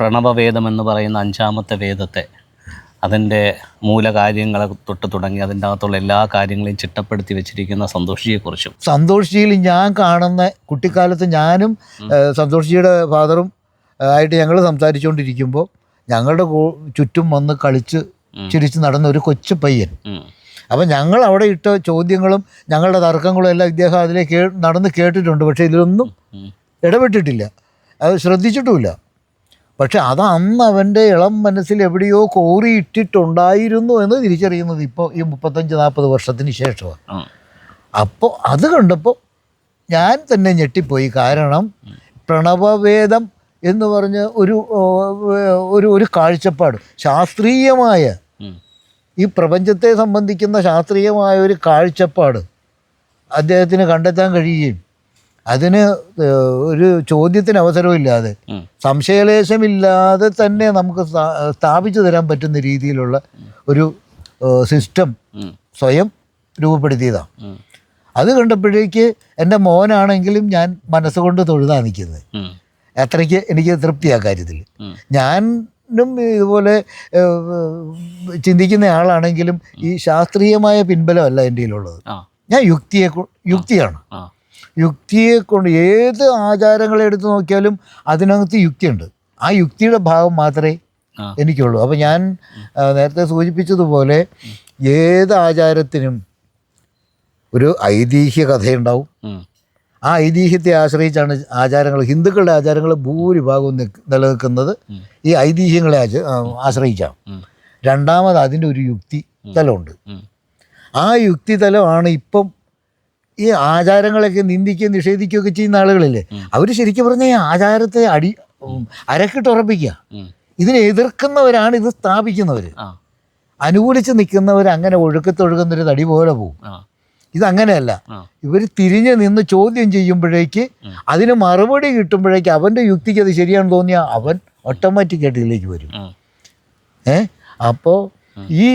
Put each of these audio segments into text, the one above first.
പ്രണവവേദം എന്ന് പറയുന്ന അഞ്ചാമത്തെ വേദത്തെ അതിൻ്റെ മൂലകാര്യങ്ങളെ തൊട്ട് തുടങ്ങി അതിൻ്റെ അകത്തുള്ള എല്ലാ കാര്യങ്ങളെയും ചിട്ടപ്പെടുത്തി വെച്ചിരിക്കുന്ന സന്തോഷിയെക്കുറിച്ചും. സന്തോഷിയിൽ ഞാൻ കാണുന്ന കുട്ടിക്കാലത്ത് ഞാനും സന്തോഷിയുടെ ഫാദറും ആയിട്ട് ഞങ്ങൾ സംസാരിച്ചുകൊണ്ടിരിക്കുമ്പോൾ ഞങ്ങളുടെ ചുറ്റും വന്ന് കളിച്ച് ചിരിച്ച് നടന്ന ഒരു കൊച്ചു പയ്യൻ. അപ്പം ഞങ്ങൾ അവിടെ ഇട്ട ചോദ്യങ്ങളും ഞങ്ങളുടെ തർക്കങ്ങളും എല്ലാം ഇദ്ദേഹം അതിലെ നടന്ന് കേട്ടിട്ടുണ്ട്. പക്ഷേ ഇതിലൊന്നും ഇടപെട്ടിട്ടില്ല, അത് ശ്രദ്ധിച്ചിട്ടുമില്ല. പക്ഷെ അത് അന്ന് അവൻ്റെ ഇളം മനസ്സിൽ എവിടെയോ കോറിയിട്ടിട്ടുണ്ടായിരുന്നു എന്ന് തിരിച്ചറിയുന്നത് ഇപ്പോൾ ഈ 35-40 വർഷത്തിന് ശേഷമാണ്. അപ്പോൾ അത് കണ്ടപ്പോൾ ഞാൻ തന്നെ ഞെട്ടിപ്പോയി. കാരണം പ്രണവവേദം എന്ന് പറഞ്ഞ ഒരു കാഴ്ചപ്പാട്, ശാസ്ത്രീയമായ ഈ പ്രപഞ്ചത്തെ സംബന്ധിക്കുന്ന ശാസ്ത്രീയമായ ഒരു കാഴ്ചപ്പാട് അദ്ദേഹത്തിന് കണ്ടെത്താൻ കഴിയുകയും അതിന് ഒരു ചോദ്യത്തിന് അവസരമില്ലാതെ സംശയലേശമില്ലാതെ തന്നെ നമുക്ക് സ്ഥാപിച്ചു തരാൻ പറ്റുന്ന രീതിയിലുള്ള ഒരു സിസ്റ്റം സ്വയം രൂപപ്പെടുത്തിയതാണ്. അത് കണ്ടപ്പോഴേക്ക് എൻ്റെ മോനാണെങ്കിലും ഞാൻ മനസ്സുകൊണ്ട് തൊഴുതാൻ നിൽക്കുന്നത്. അത്രയ്ക്ക് എനിക്ക് തൃപ്തിയാ കാര്യത്തിൽ. ഞാനും ഇതുപോലെ ചിന്തിക്കുന്ന ആളാണെങ്കിലും ഈ ശാസ്ത്രീയമായ പിൻബലമല്ല എൻ്റെ കയ്യിലുള്ളത്. ഞാൻ യുക്തിയാണ്. യുക്തിയെ കൊണ്ട് ഏത് ആചാരങ്ങളെ എടുത്ത് നോക്കിയാലും അതിനകത്ത് യുക്തിയുണ്ട്. ആ യുക്തിയുടെ ഭാഗം മാത്രമേ എനിക്കുള്ളൂ. അപ്പോൾ ഞാൻ നേരത്തെ സൂചിപ്പിച്ചതുപോലെ ഏത് ആചാരത്തിനും ഒരു ഐതിഹ്യ കഥയുണ്ടാവും. ആ ഐതിഹ്യത്തെ ആശ്രയിച്ചാണ് ആചാരങ്ങൾ, ഹിന്ദുക്കളുടെ ആചാരങ്ങൾ ഭൂരിഭാഗവും നിലനിൽക്കുന്നത് ഈ ഐതിഹ്യങ്ങളെ ആശ്രയിച്ചാണ്. രണ്ടാമത് അതിൻ്റെ ഒരു യുക്തി തലമുണ്ട്. ആ യുക്തി തലമാണ് ഇപ്പം ഈ ആചാരങ്ങളൊക്കെ നിന്ദിക്കുകയും നിഷേധിക്കുകയൊക്കെ ചെയ്യുന്ന ആളുകളില്ലേ, അവർ ശരിക്കും പറഞ്ഞാൽ ഈ ആചാരത്തെ അരക്കിട്ടുറപ്പിക്കുക. ഇതിനെ എതിർക്കുന്നവരാണ് ഇത് സ്ഥാപിക്കുന്നവർ. അനുകൂലിച്ച് നിൽക്കുന്നവർ അങ്ങനെ ഒഴുക്കത്തൊഴുകുന്നൊരു തടി പോലെ പോകും. ഇതങ്ങനെയല്ല. ഇവർ തിരിഞ്ഞ് നിന്ന് ചോദ്യം ചെയ്യുമ്പോഴേക്ക് അതിന് മറുപടി കിട്ടുമ്പോഴേക്ക് അവൻ്റെ യുക്തിക്ക് അത് ശരിയാണെന്ന് തോന്നിയാൽ അവൻ ഓട്ടോമാറ്റിക്കായിട്ട് ഇതിലേക്ക് വരും. അപ്പോൾ ഈ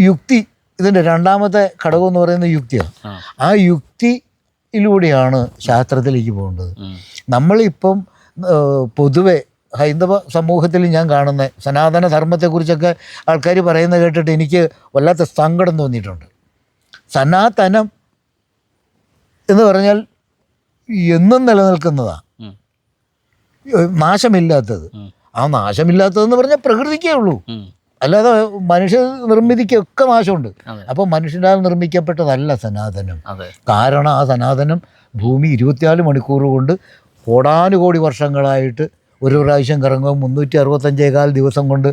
യുക്തി ഇതിൻ്റെ രണ്ടാമത്തെ ഘടകം എന്ന് പറയുന്നത് യുക്തിയാണ്. ആ യുക്തിയിലൂടെയാണ് ശാസ്ത്രത്തിലേക്ക് പോകേണ്ടത്. നമ്മളിപ്പം പൊതുവെ ഹൈന്ദവ സമൂഹത്തിൽ ഞാൻ കാണുന്ന സനാതന ധർമ്മത്തെക്കുറിച്ചൊക്കെ ആൾക്കാർ പറയുന്നത് കേട്ടിട്ട് എനിക്ക് വല്ലാത്ത സങ്കടം തോന്നിയിട്ടുണ്ട്. സനാതനം എന്ന് പറഞ്ഞാൽ എന്നും നിലനിൽക്കുന്നതാണ്, നാശമില്ലാത്തത്. ആ നാശമില്ലാത്തതെന്ന് പറഞ്ഞാൽ പ്രകൃതിക്കേ ഉള്ളൂ, അല്ലാതെ മനുഷ്യ നിർമ്മിതിക്കൊക്കെ നാശമുണ്ട്. അപ്പോൾ മനുഷ്യനാൽ നിർമ്മിക്കപ്പെട്ടതല്ല സനാതനം. കാരണം ആ സനാതനം ഭൂമി 24 മണിക്കൂർ കൊണ്ട് കോടാനുകോടി വർഷങ്ങളായിട്ട് ഒരു പ്രാവശ്യം കറങ്ങും. 365 ദിവസം കൊണ്ട്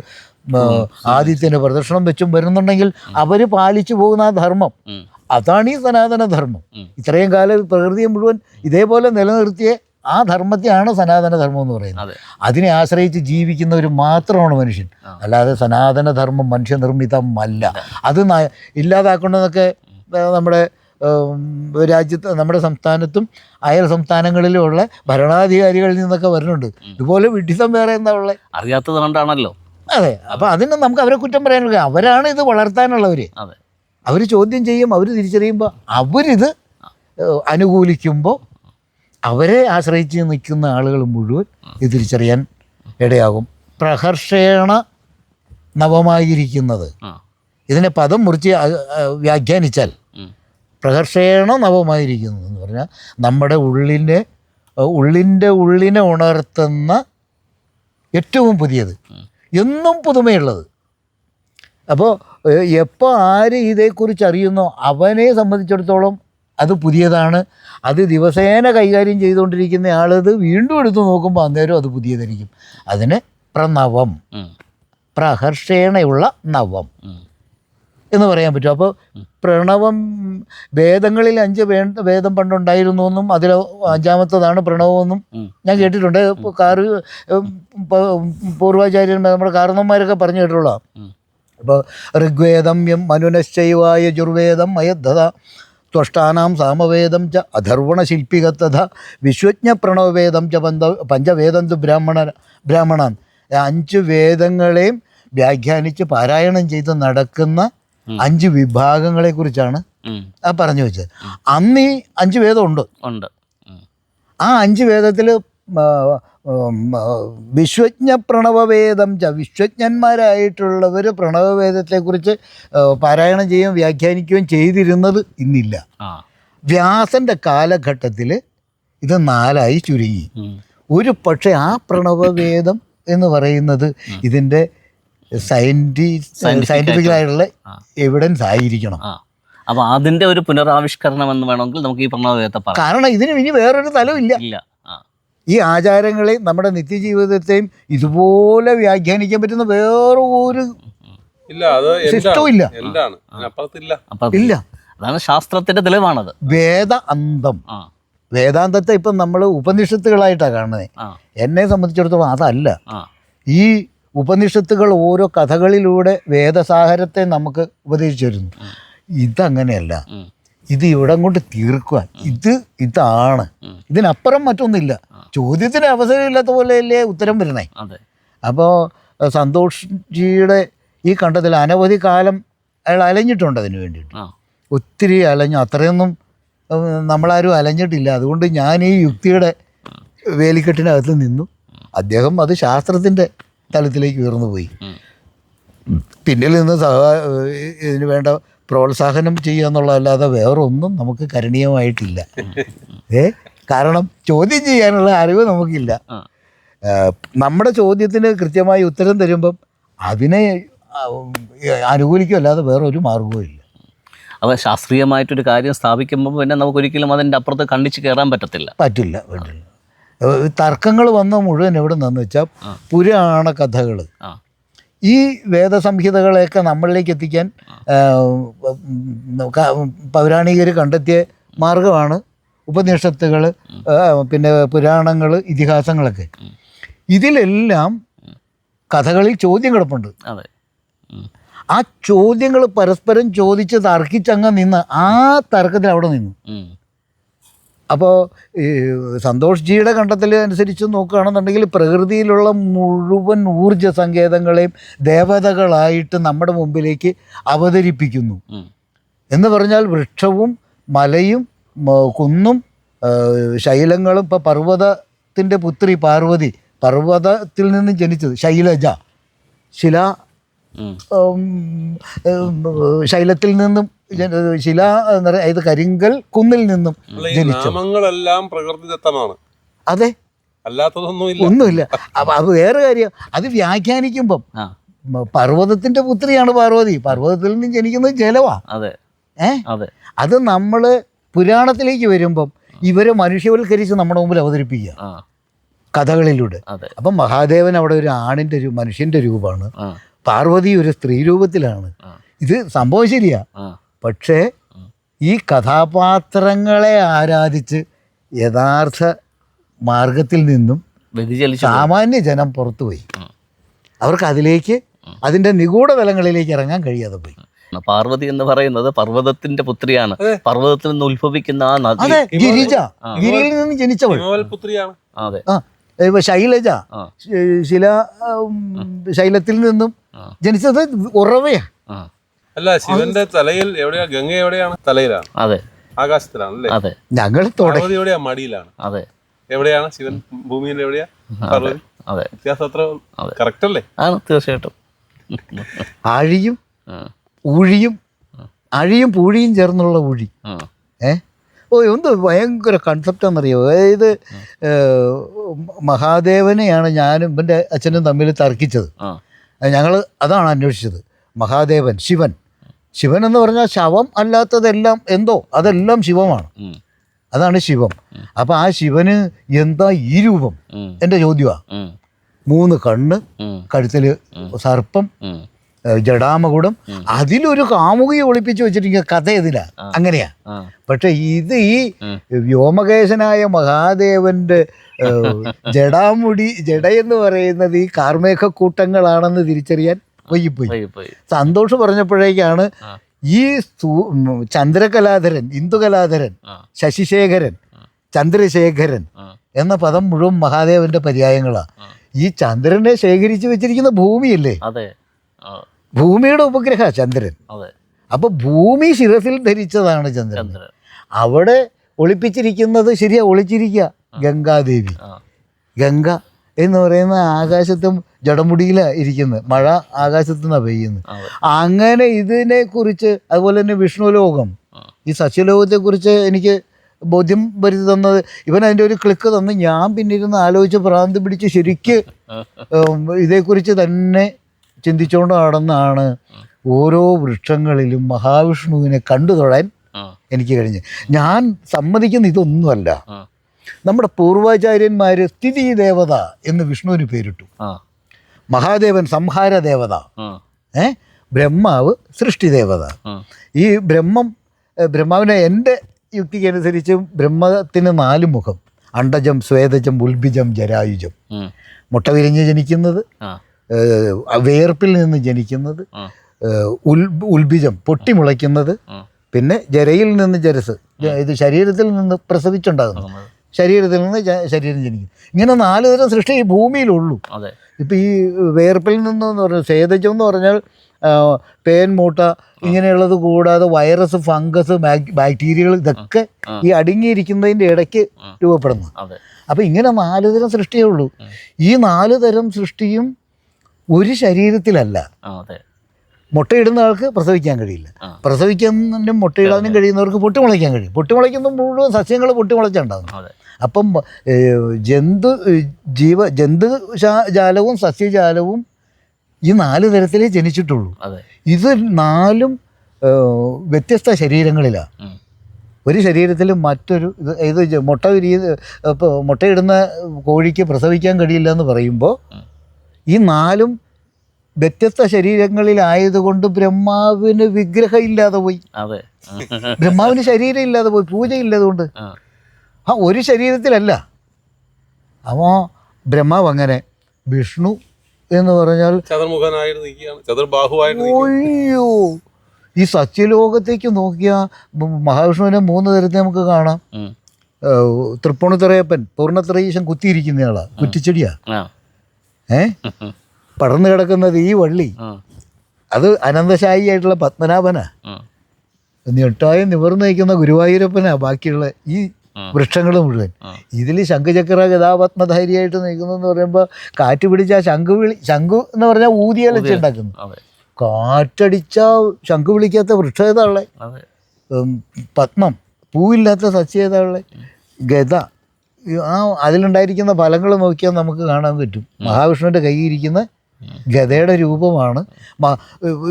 ആദിത്യന് പ്രദക്ഷിണം വെച്ചും വരുന്നുണ്ടെങ്കിൽ അവർ പാലിച്ചു പോകുന്ന ആ ധർമ്മം, അതാണ് ഈ സനാതന ധർമ്മം. ഇത്രയും കാലം പ്രകൃതിയെ മുഴുവൻ ഇതേപോലെ നിലനിർത്തിയ ആ ധർമ്മത്തെയാണ് സനാതന ധർമ്മം എന്ന് പറയുന്നത്. അതിനെ ആശ്രയിച്ച് ജീവിക്കുന്നവർ മാത്രമാണ് മനുഷ്യൻ, അല്ലാതെ സനാതന ധർമ്മം മനുഷ്യനിർമ്മിതമല്ല. അത് ഇല്ലാതാക്കണമെന്നൊക്കെ നമ്മുടെ രാജ്യത്ത്, നമ്മുടെ സംസ്ഥാനത്തും അയൽ സംസ്ഥാനങ്ങളിലുമുള്ള ഭരണാധികാരികളിൽ നിന്നൊക്കെ വരുന്നുണ്ട്. ഇതുപോലെ വിഡ്ഢിത്തം വേറെ എന്താ ഉള്ളത്? അറിയാത്തത് കൊണ്ടാണല്ലോ. അതെ. അപ്പോൾ അതിന് നമുക്ക് അവരെ കുറ്റം പറയാനുള്ള, അവരാണ് ഇത് വളർത്താനുള്ളവർ. അവർ ചോദ്യം ചെയ്യും, അവർ തിരിച്ചറിയുമ്പോൾ, അവരിത് അനുകൂലിക്കുമ്പോൾ അവരെ ആശ്രയിച്ച് നിൽക്കുന്ന ആളുകൾ മുഴുവൻ ഇത് തിരിച്ചറിയാൻ ഇടയാകും. പ്രഹർഷേണ നവമായിരിക്കുന്നത്, ഇതിനെ പദം മുറിച്ച് വ്യാഖ്യാനിച്ചാൽ പ്രഹർഷേണ നവമായിരിക്കുന്നത് എന്ന് പറഞ്ഞാൽ നമ്മുടെ ഉള്ളിനെ ഉണർത്തുന്ന ഏറ്റവും പുതിയത്, എന്നും പുതുമയുള്ളത്. അപ്പോൾ എപ്പോൾ ആര് ഇതേക്കുറിച്ച് അറിയുന്നോ അവനെ സംബന്ധിച്ചിടത്തോളം അത് പുതിയതാണ്. അത് ദിവസേന കൈകാര്യം ചെയ്തുകൊണ്ടിരിക്കുന്ന ആളത് വീണ്ടും എടുത്ത് നോക്കുമ്പോൾ അന്നേരം അത് പുതിയതായിരിക്കും. അതിന് പ്രണവം, പ്രഹർഷേണയുള്ള നവം എന്ന് പറയാൻ പറ്റും. അപ്പോൾ പ്രണവം, വേദങ്ങളിൽ 5 വേദം പണ്ടുണ്ടായിരുന്നു എന്നും അതിൽ 5ാമത്തതാണ് പ്രണവമെന്നും ഞാൻ കേട്ടിട്ടുണ്ട്. പൂർവാചാര്യന്മാർ, നമ്മുടെ കാരണന്മാരൊക്കെ പറഞ്ഞു കേട്ടുള്ള. അപ്പോൾ ഋഗ്വേദം മനുനശ്ചൈവായ യജുർവേദം അയദ്ധത ത്വഷ്ടാനാം സാമവേദം ച അധർവണശില്പികത്തഥ വിശ്വജ്ഞ പ്രണവവേദം ച പഞ്ചവേദം തു ബ്രാഹ്മണാൻ. 5 വേദങ്ങളെയും വ്യാഖ്യാനിച്ച് പാരായണം ചെയ്ത് നടക്കുന്ന 5 വിഭാഗങ്ങളെക്കുറിച്ചാണ് ആ പറഞ്ഞു വെച്ചത്. അന്ന് ഈ 5 വേദം ഉണ്ട്. ആ 5 വേദത്തിൽ വിശ്വജ്ഞ പ്രണവവേദം ച വിശ്വജ്ഞന്മാരായിട്ടുള്ളവർ പ്രണവവേദത്തെക്കുറിച്ച് പാരായണം ചെയ്യുകയും വ്യാഖ്യാനിക്കുകയും ചെയ്തിരുന്നത് ഇന്നില്ല. വ്യാസൻ്റെ കാലഘട്ടത്തിൽ ഇത് 4 ചുരുങ്ങി. ഒരു പക്ഷേ ആ പ്രണവവേദം എന്ന് പറയുന്നത് ഇതിൻ്റെ സയൻറ്റിഫിക്കലായിട്ടുള്ള എവിഡൻസ് ആയിരിക്കണം. അപ്പോൾ അതിൻ്റെ ഒരു പുനരാവിഷ്കരണം എന്ന് വേണമെങ്കിൽ നമുക്ക് ഈ പ്രണവവേദത്തെ പറയാം. കാരണം ഇതിന് ഇനി വേറൊരു തലമില്ല. ഈ ആചാരങ്ങളെയും നമ്മുടെ നിത്യജീവിതത്തെയും ഇതുപോലെ വ്യാഖ്യാനിക്കാൻ പറ്റുന്ന വേറെ ഒരു സിസ്റ്റവും ഇല്ല. ഇല്ല. അതാണ് ശാസ്ത്രത്തിന്റെ തെളിവാണത്. വേദാന്തത്തെ ഇപ്പം നമ്മൾ ഉപനിഷത്തുകളായിട്ടാണ് കാണുന്നത്. എന്നെ സംബന്ധിച്ചിടത്തോളം അതല്ല. ഈ ഉപനിഷത്തുകൾ ഓരോ കഥകളിലൂടെ വേദസാഗരത്തെ നമുക്ക് ഉപദേശിച്ചു തരുന്നു. ഇതങ്ങനെയല്ല. ഇത് ഇവിടം കൊണ്ട് തീർക്കുക. ഇതാണ്, ഇതിനപ്പുറം മറ്റൊന്നുമില്ല. ചോദ്യത്തിന് അവസരമില്ലാത്ത പോലെയല്ലേ ഉത്തരം വരുന്നേ. അപ്പോൾ സന്തോഷ് ജിയുടെ ഈ കണ്ടത്തിൽ അനവധി കാലം അയാൾ അലഞ്ഞിട്ടുണ്ട് അതിന് വേണ്ടിയിട്ട്. ഒത്തിരി അലഞ്ഞു. അത്രയൊന്നും നമ്മളാരും അലഞ്ഞിട്ടില്ല. അതുകൊണ്ട് ഞാൻ ഈ യുക്തിയുടെ വേലിക്കെട്ടിനകത്ത് നിന്നു. അദ്ദേഹം അത് ശാസ്ത്രത്തിൻ്റെ തലത്തിലേക്ക് ഉയർന്നു പോയി. പിന്നിൽ നിന്ന് ഇതിന് വേണ്ട പ്രോത്സാഹനം ചെയ്യുക എന്നുള്ളതല്ലാതെ വേറൊന്നും നമുക്ക് കരണീയമായിട്ടില്ല. കാരണം ചോദ്യം ചെയ്യാനുള്ള അറിവ് നമുക്കില്ല. നമ്മുടെ ചോദ്യത്തിന് കൃത്യമായി ഉത്തരം തരുമ്പം അതിനെ അനുകൂലിക്കുകയല്ലാതെ വേറൊരു മാർഗവും ഇല്ല. അപ്പോൾ ശാസ്ത്രീയമായിട്ടൊരു കാര്യം സ്ഥാപിക്കുമ്പോൾ പിന്നെ നമുക്കൊരിക്കലും അതിൻ്റെ അപ്പുറത്ത് കണ്ണിച്ച് കയറാൻ പറ്റില്ല. തർക്കങ്ങൾ വന്ന മുഴുവൻ എവിടെ നിന്നെന്ന് വെച്ചാൽ പുരാണ കഥകൾ, ഈ വേദസംഹിതകളെയൊക്കെ നമ്മളിലേക്ക് എത്തിക്കാൻ പൗരാണികർ കണ്ടെത്തിയ മാർഗമാണ് ഉപനിഷത്തുകൾ, പിന്നെ പുരാണങ്ങൾ, ഇതിഹാസങ്ങളൊക്കെ. ഇതിലെല്ലാം കഥകളിൽ ചോദ്യം കിടപ്പുണ്ട്. ആ ചോദ്യങ്ങൾ പരസ്പരം ചോദിച്ച് തർക്കിച്ചങ്ങ് നിന്ന് ആ തർക്കത്തിൽ അവിടെ നിന്നു. അപ്പോൾ സന്തോഷ് ജിയുടെ കണ്ടെത്തൽ അനുസരിച്ച് നോക്കുകയാണെന്നുണ്ടെങ്കിൽ പ്രകൃതിയിലുള്ള മുഴുവൻ ഊർജ സങ്കേതങ്ങളെയും ദേവതകളായിട്ട് നമ്മുടെ മുമ്പിലേക്ക് അവതരിപ്പിക്കുന്നു എന്ന് പറഞ്ഞാൽ വൃക്ഷവും മലയും കുന്നും ശൈലങ്ങളും. ഇപ്പോൾ പർവ്വതത്തിൻ്റെ പുത്രി പാർവതി, പർവ്വതത്തിൽ നിന്നും ജനിച്ചത്. ശൈലജ, ശൈലത്തിൽ നിന്നും ശില എന്ന് പറയുന്നത് ഇത് കരിങ്കൽ കുന്നിൽ നിന്നും ജനിച്ചു. പ്രകൃതിദത്തമാണ്. അതെ, ഒന്നുമില്ല. അപ്പൊ അത് വേറെ കാര്യം. അത് വ്യാഖ്യാനിക്കുമ്പം പർവ്വതത്തിന്റെ പുത്രിയാണ് പാർവതി, പർവ്വതത്തിൽ നിന്നും ജനിക്കുന്നത് ജലവാ. അത് നമ്മള് പുരാണത്തിലേക്ക് വരുമ്പം ഇവരെ മനുഷ്യവൽക്കരിച്ച് നമ്മുടെ മുമ്പിൽ അവതരിപ്പിക്കുക കഥകളിലൂടെ. അപ്പം മഹാദേവൻ അവിടെ ഒരു മനുഷ്യന്റെ രൂപമാണ്, പാർവതി ഒരു സ്ത്രീ രൂപത്തിലാണ്. ഇത് സംഭവം ശരിയാ. പക്ഷേ ഈ കഥാപാത്രങ്ങളെ ആരാധിച്ച് യഥാർത്ഥ മാർഗത്തിൽ നിന്നും സാമാന്യ ജനം പുറത്തുപോയി. അവർക്ക് അതിലേക്ക് അതിൻ്റെ നിഗൂഢ തലങ്ങളിലേക്ക് ഇറങ്ങാൻ കഴിയാതെ പോയി. പാർവതി എന്ന് പറയുന്നത് പർവ്വതത്തിന്റെ പുത്രിയാണ്. പർവ്വതത്തിൽ നിന്ന് ഉത്ഭവിക്കുന്ന ആ നദി ഗിരിജ, ഗിരിയിൽ നിന്ന് ജനിച്ചവൾ പുത്രിയാണ്. ശൈലജ, ശൈലത്തിൽ നിന്നും ജനിച്ചത് ഉറവയാ. അല്ല, ശിവന്റെ തലയിൽ എവിടെയാ? ഗംഗ എവിടെയാണ്? തലയിലാണ്. അതെ, ആകാശത്തിലാണ് അല്ലേ? അതെ. ഞങ്ങൾ എവിടെയാ? മടിയിലാണ്. അതെ. എവിടെയാണ് ശിവൻ? ഭൂമിയിൽ എവിടെയാ പാർവതി? അതെ. വ്യത്യാസം അത്ര കറക്റ്റ് അല്ലേ? ആണ്, തീർച്ചയായിട്ടും. ആഴിയും ഊഴിയും, അഴിയും പൂഴിയും ചേർന്നുള്ള ഊഴി. എന്ത് ഭയങ്കര കൺസെപ്റ്റാണെന്നറിയോ? അതായത് മഹാദേവനെയാണ് ഞാനും ഇവൻ്റെ അച്ഛനും തമ്മിൽ തർക്കിച്ചത്. ഞങ്ങൾ അതാണ് അന്വേഷിച്ചത്. മഹാദേവൻ, ശിവൻ എന്ന് പറഞ്ഞാൽ ശവം അല്ലാത്തതെല്ലാം എന്തോ അതെല്ലാം ശിവമാണ്. അതാണ് ശിവം. അപ്പം ആ ശിവന് എന്താ ഈ രൂപം? എൻ്റെ ചോദ്യമാണ്. 3 കണ്ണ്, കഴുത്തിൽ സർപ്പം, ജടാമകുടം, അതിലൊരു കാമുകിയെ ഒളിപ്പിച്ച് വെച്ചിരിക്കുക. കഥ ഇതിലാ അങ്ങനെയാ. പക്ഷെ ഇത് ഈ വ്യോമകേശനായ മഹാദേവന്റെ ജടയെന്ന് പറയുന്നത് ഈ കാർമേഘക്കൂട്ടങ്ങളാണെന്ന് തിരിച്ചറിയാൻ വൈകിപ്പോയി. സന്തോഷ് പറഞ്ഞപ്പോഴേക്കാണ് ഈ ചന്ദ്രകലാധരൻ, ഇന്ദുകലാധരൻ, ശശിശേഖരൻ, ചന്ദ്രശേഖരൻ എന്ന പദം മുഴുവൻ മഹാദേവന്റെ പര്യായങ്ങളാണ്. ഈ ചന്ദ്രനെ ശേഖരിച്ചു വെച്ചിരിക്കുന്ന ഭൂമിയല്ലേ, ഭൂമിയുടെ ഉപഗ്രഹ ചന്ദ്രൻ. അപ്പൊ ഭൂമി ശിരസിൽ ധരിച്ചതാണ് ചന്ദ്രൻ. അവിടെ ഒളിപ്പിച്ചിരിക്കുന്നത് ശരിയാ, ഒളിച്ചിരിക്കുക ഗംഗാദേവി. ഗംഗ എന്ന് പറയുന്ന ആകാശത്തും ജടമുടിയിലാണ് ഇരിക്കുന്നത്, മഴ ആകാശത്തു നിന്നാണ് പെയ്യുന്നത്. അങ്ങനെ ഇതിനെക്കുറിച്ച്, അതുപോലെ തന്നെ വിഷ്ണുലോകം, ഈ സസ്യലോകത്തെക്കുറിച്ച് എനിക്ക് ബോധ്യം വരുത്തി തന്നത് ഇവൻ. അതിൻ്റെ ഒരു ക്ലിക്ക് തന്ന് ഞാൻ പിന്നെ ഇരുന്ന് ആലോചിച്ച് ഭ്രാന്ത് പിടിച്ച് ശരിക്ക് ഇതേക്കുറിച്ച് തന്നെ ചിന്തിച്ചുകൊണ്ട് നടന്നാണ് ഓരോ വൃക്ഷങ്ങളിലും മഹാവിഷ്ണുവിനെ കണ്ടു തൊഴാൻ എനിക്ക് കഴിഞ്ഞ്. ഞാൻ സമ്മതിക്കുന്ന ഇതൊന്നുമല്ല. നമ്മുടെ പൂർവാചാര്യന്മാർ സ്ഥിതി ദേവത എന്ന് വിഷ്ണുവിന് പേരിട്ടു. മഹാദേവൻ സംഹാര ദേവത, ബ്രഹ്മാവ് സൃഷ്ടി ദേവത. ഈ ബ്രഹ്മാവിനെ എൻ്റെ യുക്തിക്ക് അനുസരിച്ച് ബ്രഹ്മത്തിന് 4 മുഖം: അണ്ടജം, സ്വേദജം, ഉൽബിജം, ജരായുജം. മുട്ട വിരിഞ്ഞ് ജനിക്കുന്നത്, വേർപ്പിൽ നിന്ന് ജനിക്കുന്നത്, ഉൽബിജം പൊട്ടിമുളയ്ക്കുന്നത്, പിന്നെ ജരയിൽ നിന്ന് ജരസ്, ഇത് ശരീരത്തിൽ നിന്ന് പ്രസവിച്ചുണ്ടാകുന്നു, ശരീരത്തിൽ നിന്ന് ശരീരം ജനിക്കും. ഇങ്ങനെ 4 തരം സൃഷ്ടി ഈ ഭൂമിയിലുള്ളൂ. ഇപ്പം ഈ വേർപ്പിൽ നിന്നെന്ന് പറഞ്ഞാൽ സ്വേദജം എന്ന് പറഞ്ഞാൽ പേൻ മൂട്ട ഇങ്ങനെയുള്ളത് കൂടാതെ വൈറസ്, ഫംഗസ്, ബാക്ടീരിയകൾ, ഇതൊക്കെ ഈ അടങ്ങിയിരിക്കുന്നതിൻ്റെ ഇടയ്ക്ക് രൂപപ്പെടുന്നു. അപ്പം ഇങ്ങനെ 4 തരം സൃഷ്ടിയേ ഉള്ളൂ. ഈ 4 തരം സൃഷ്ടിയും ഒരു ശരീരത്തിലല്ല. മുട്ടയിടുന്ന ആൾക്ക് പ്രസവിക്കാൻ കഴിയില്ല, പ്രസവിക്കാനും മുട്ടയിടാനും കഴിയുന്നവർക്ക് പൊട്ടിമുളയ്ക്കാൻ കഴിയും. പൊട്ടിമുളയ്ക്കുന്ന മുഴുവൻ സസ്യങ്ങൾ പൊട്ടിമുളച്ചുണ്ടാകും. അപ്പം ജന്തുജാലവും സസ്യജാലവും ഈ 4 തരത്തിലേ ജനിച്ചിട്ടുള്ളൂ. ഇത് 4ഉം വ്യത്യസ്ത ശരീരങ്ങളിലാണ്. ഒരു ശരീരത്തിൽ മറ്റൊരു ഇത് മുട്ടയിടുന്ന കോഴിക്ക് പ്രസവിക്കാൻ കഴിയില്ല എന്ന് പറയുമ്പോൾ ഈ 4ഉം വ്യത്യസ്ത ശരീരങ്ങളിലായതുകൊണ്ട് ബ്രഹ്മാവിന് വിഗ്രഹം ഇല്ലാതെ പോയി, ബ്രഹ്മാവിന് ശരീരം ഇല്ലാതെ പോയി, പൂജയില്ലതുകൊണ്ട്. ഒരു ശരീരത്തിലല്ല. അപ്പോൾ ബ്രഹ്മാവ് അങ്ങനെ, വിഷ്ണു എന്ന് പറഞ്ഞാൽ അയ്യോ, ഈ സസ്യലോകത്തേക്ക് നോക്കിയാൽ മഹാവിഷ്ണുവിനെ 3 തരത്തിൽ നമുക്ക് കാണാം. തൃപ്പൂണിത്തുറയപ്പൻ പൂർണ്ണത്രയീശൻ കുത്തിയിരിക്കുന്നയാളാണ്, കുറ്റിച്ചെടിയാ. പടർന്നു കിടക്കുന്നത് ഈ വള്ളി, അത് അനന്തശായി ആയിട്ടുള്ള പത്മനാഭനാ. ഞെട്ടായി നിവർന്നു നയിക്കുന്ന ഗുരുവായൂരപ്പനാ ബാക്കിയുള്ള ഈ വൃക്ഷങ്ങൾ മുഴുവൻ. ഇതിൽ ശംഖുചക്ര ഗതാപത്മധാരിയായിട്ട് നിൽക്കുന്നതെന്ന് പറയുമ്പോൾ കാറ്റ് പിടിച്ച ശംഖു എന്ന് പറഞ്ഞാൽ ഊതിയാൽ വെച്ചുണ്ടാക്കുന്നു. കാറ്റടിച്ചാൽ ശംഖു വിളിക്കാത്ത വൃക്ഷം ഏതാളെ? പത്മം. പൂവില്ലാത്ത സസ്യം ഏതാളെ? ഗത. അതിലുണ്ടായിരിക്കുന്ന ഫലങ്ങൾ നോക്കിയാൽ നമുക്ക് കാണാൻ പറ്റും. മഹാവിഷ്ണുവിൻ്റെ കയ്യിരിക്കുന്ന ഗതയുടെ രൂപമാണ്.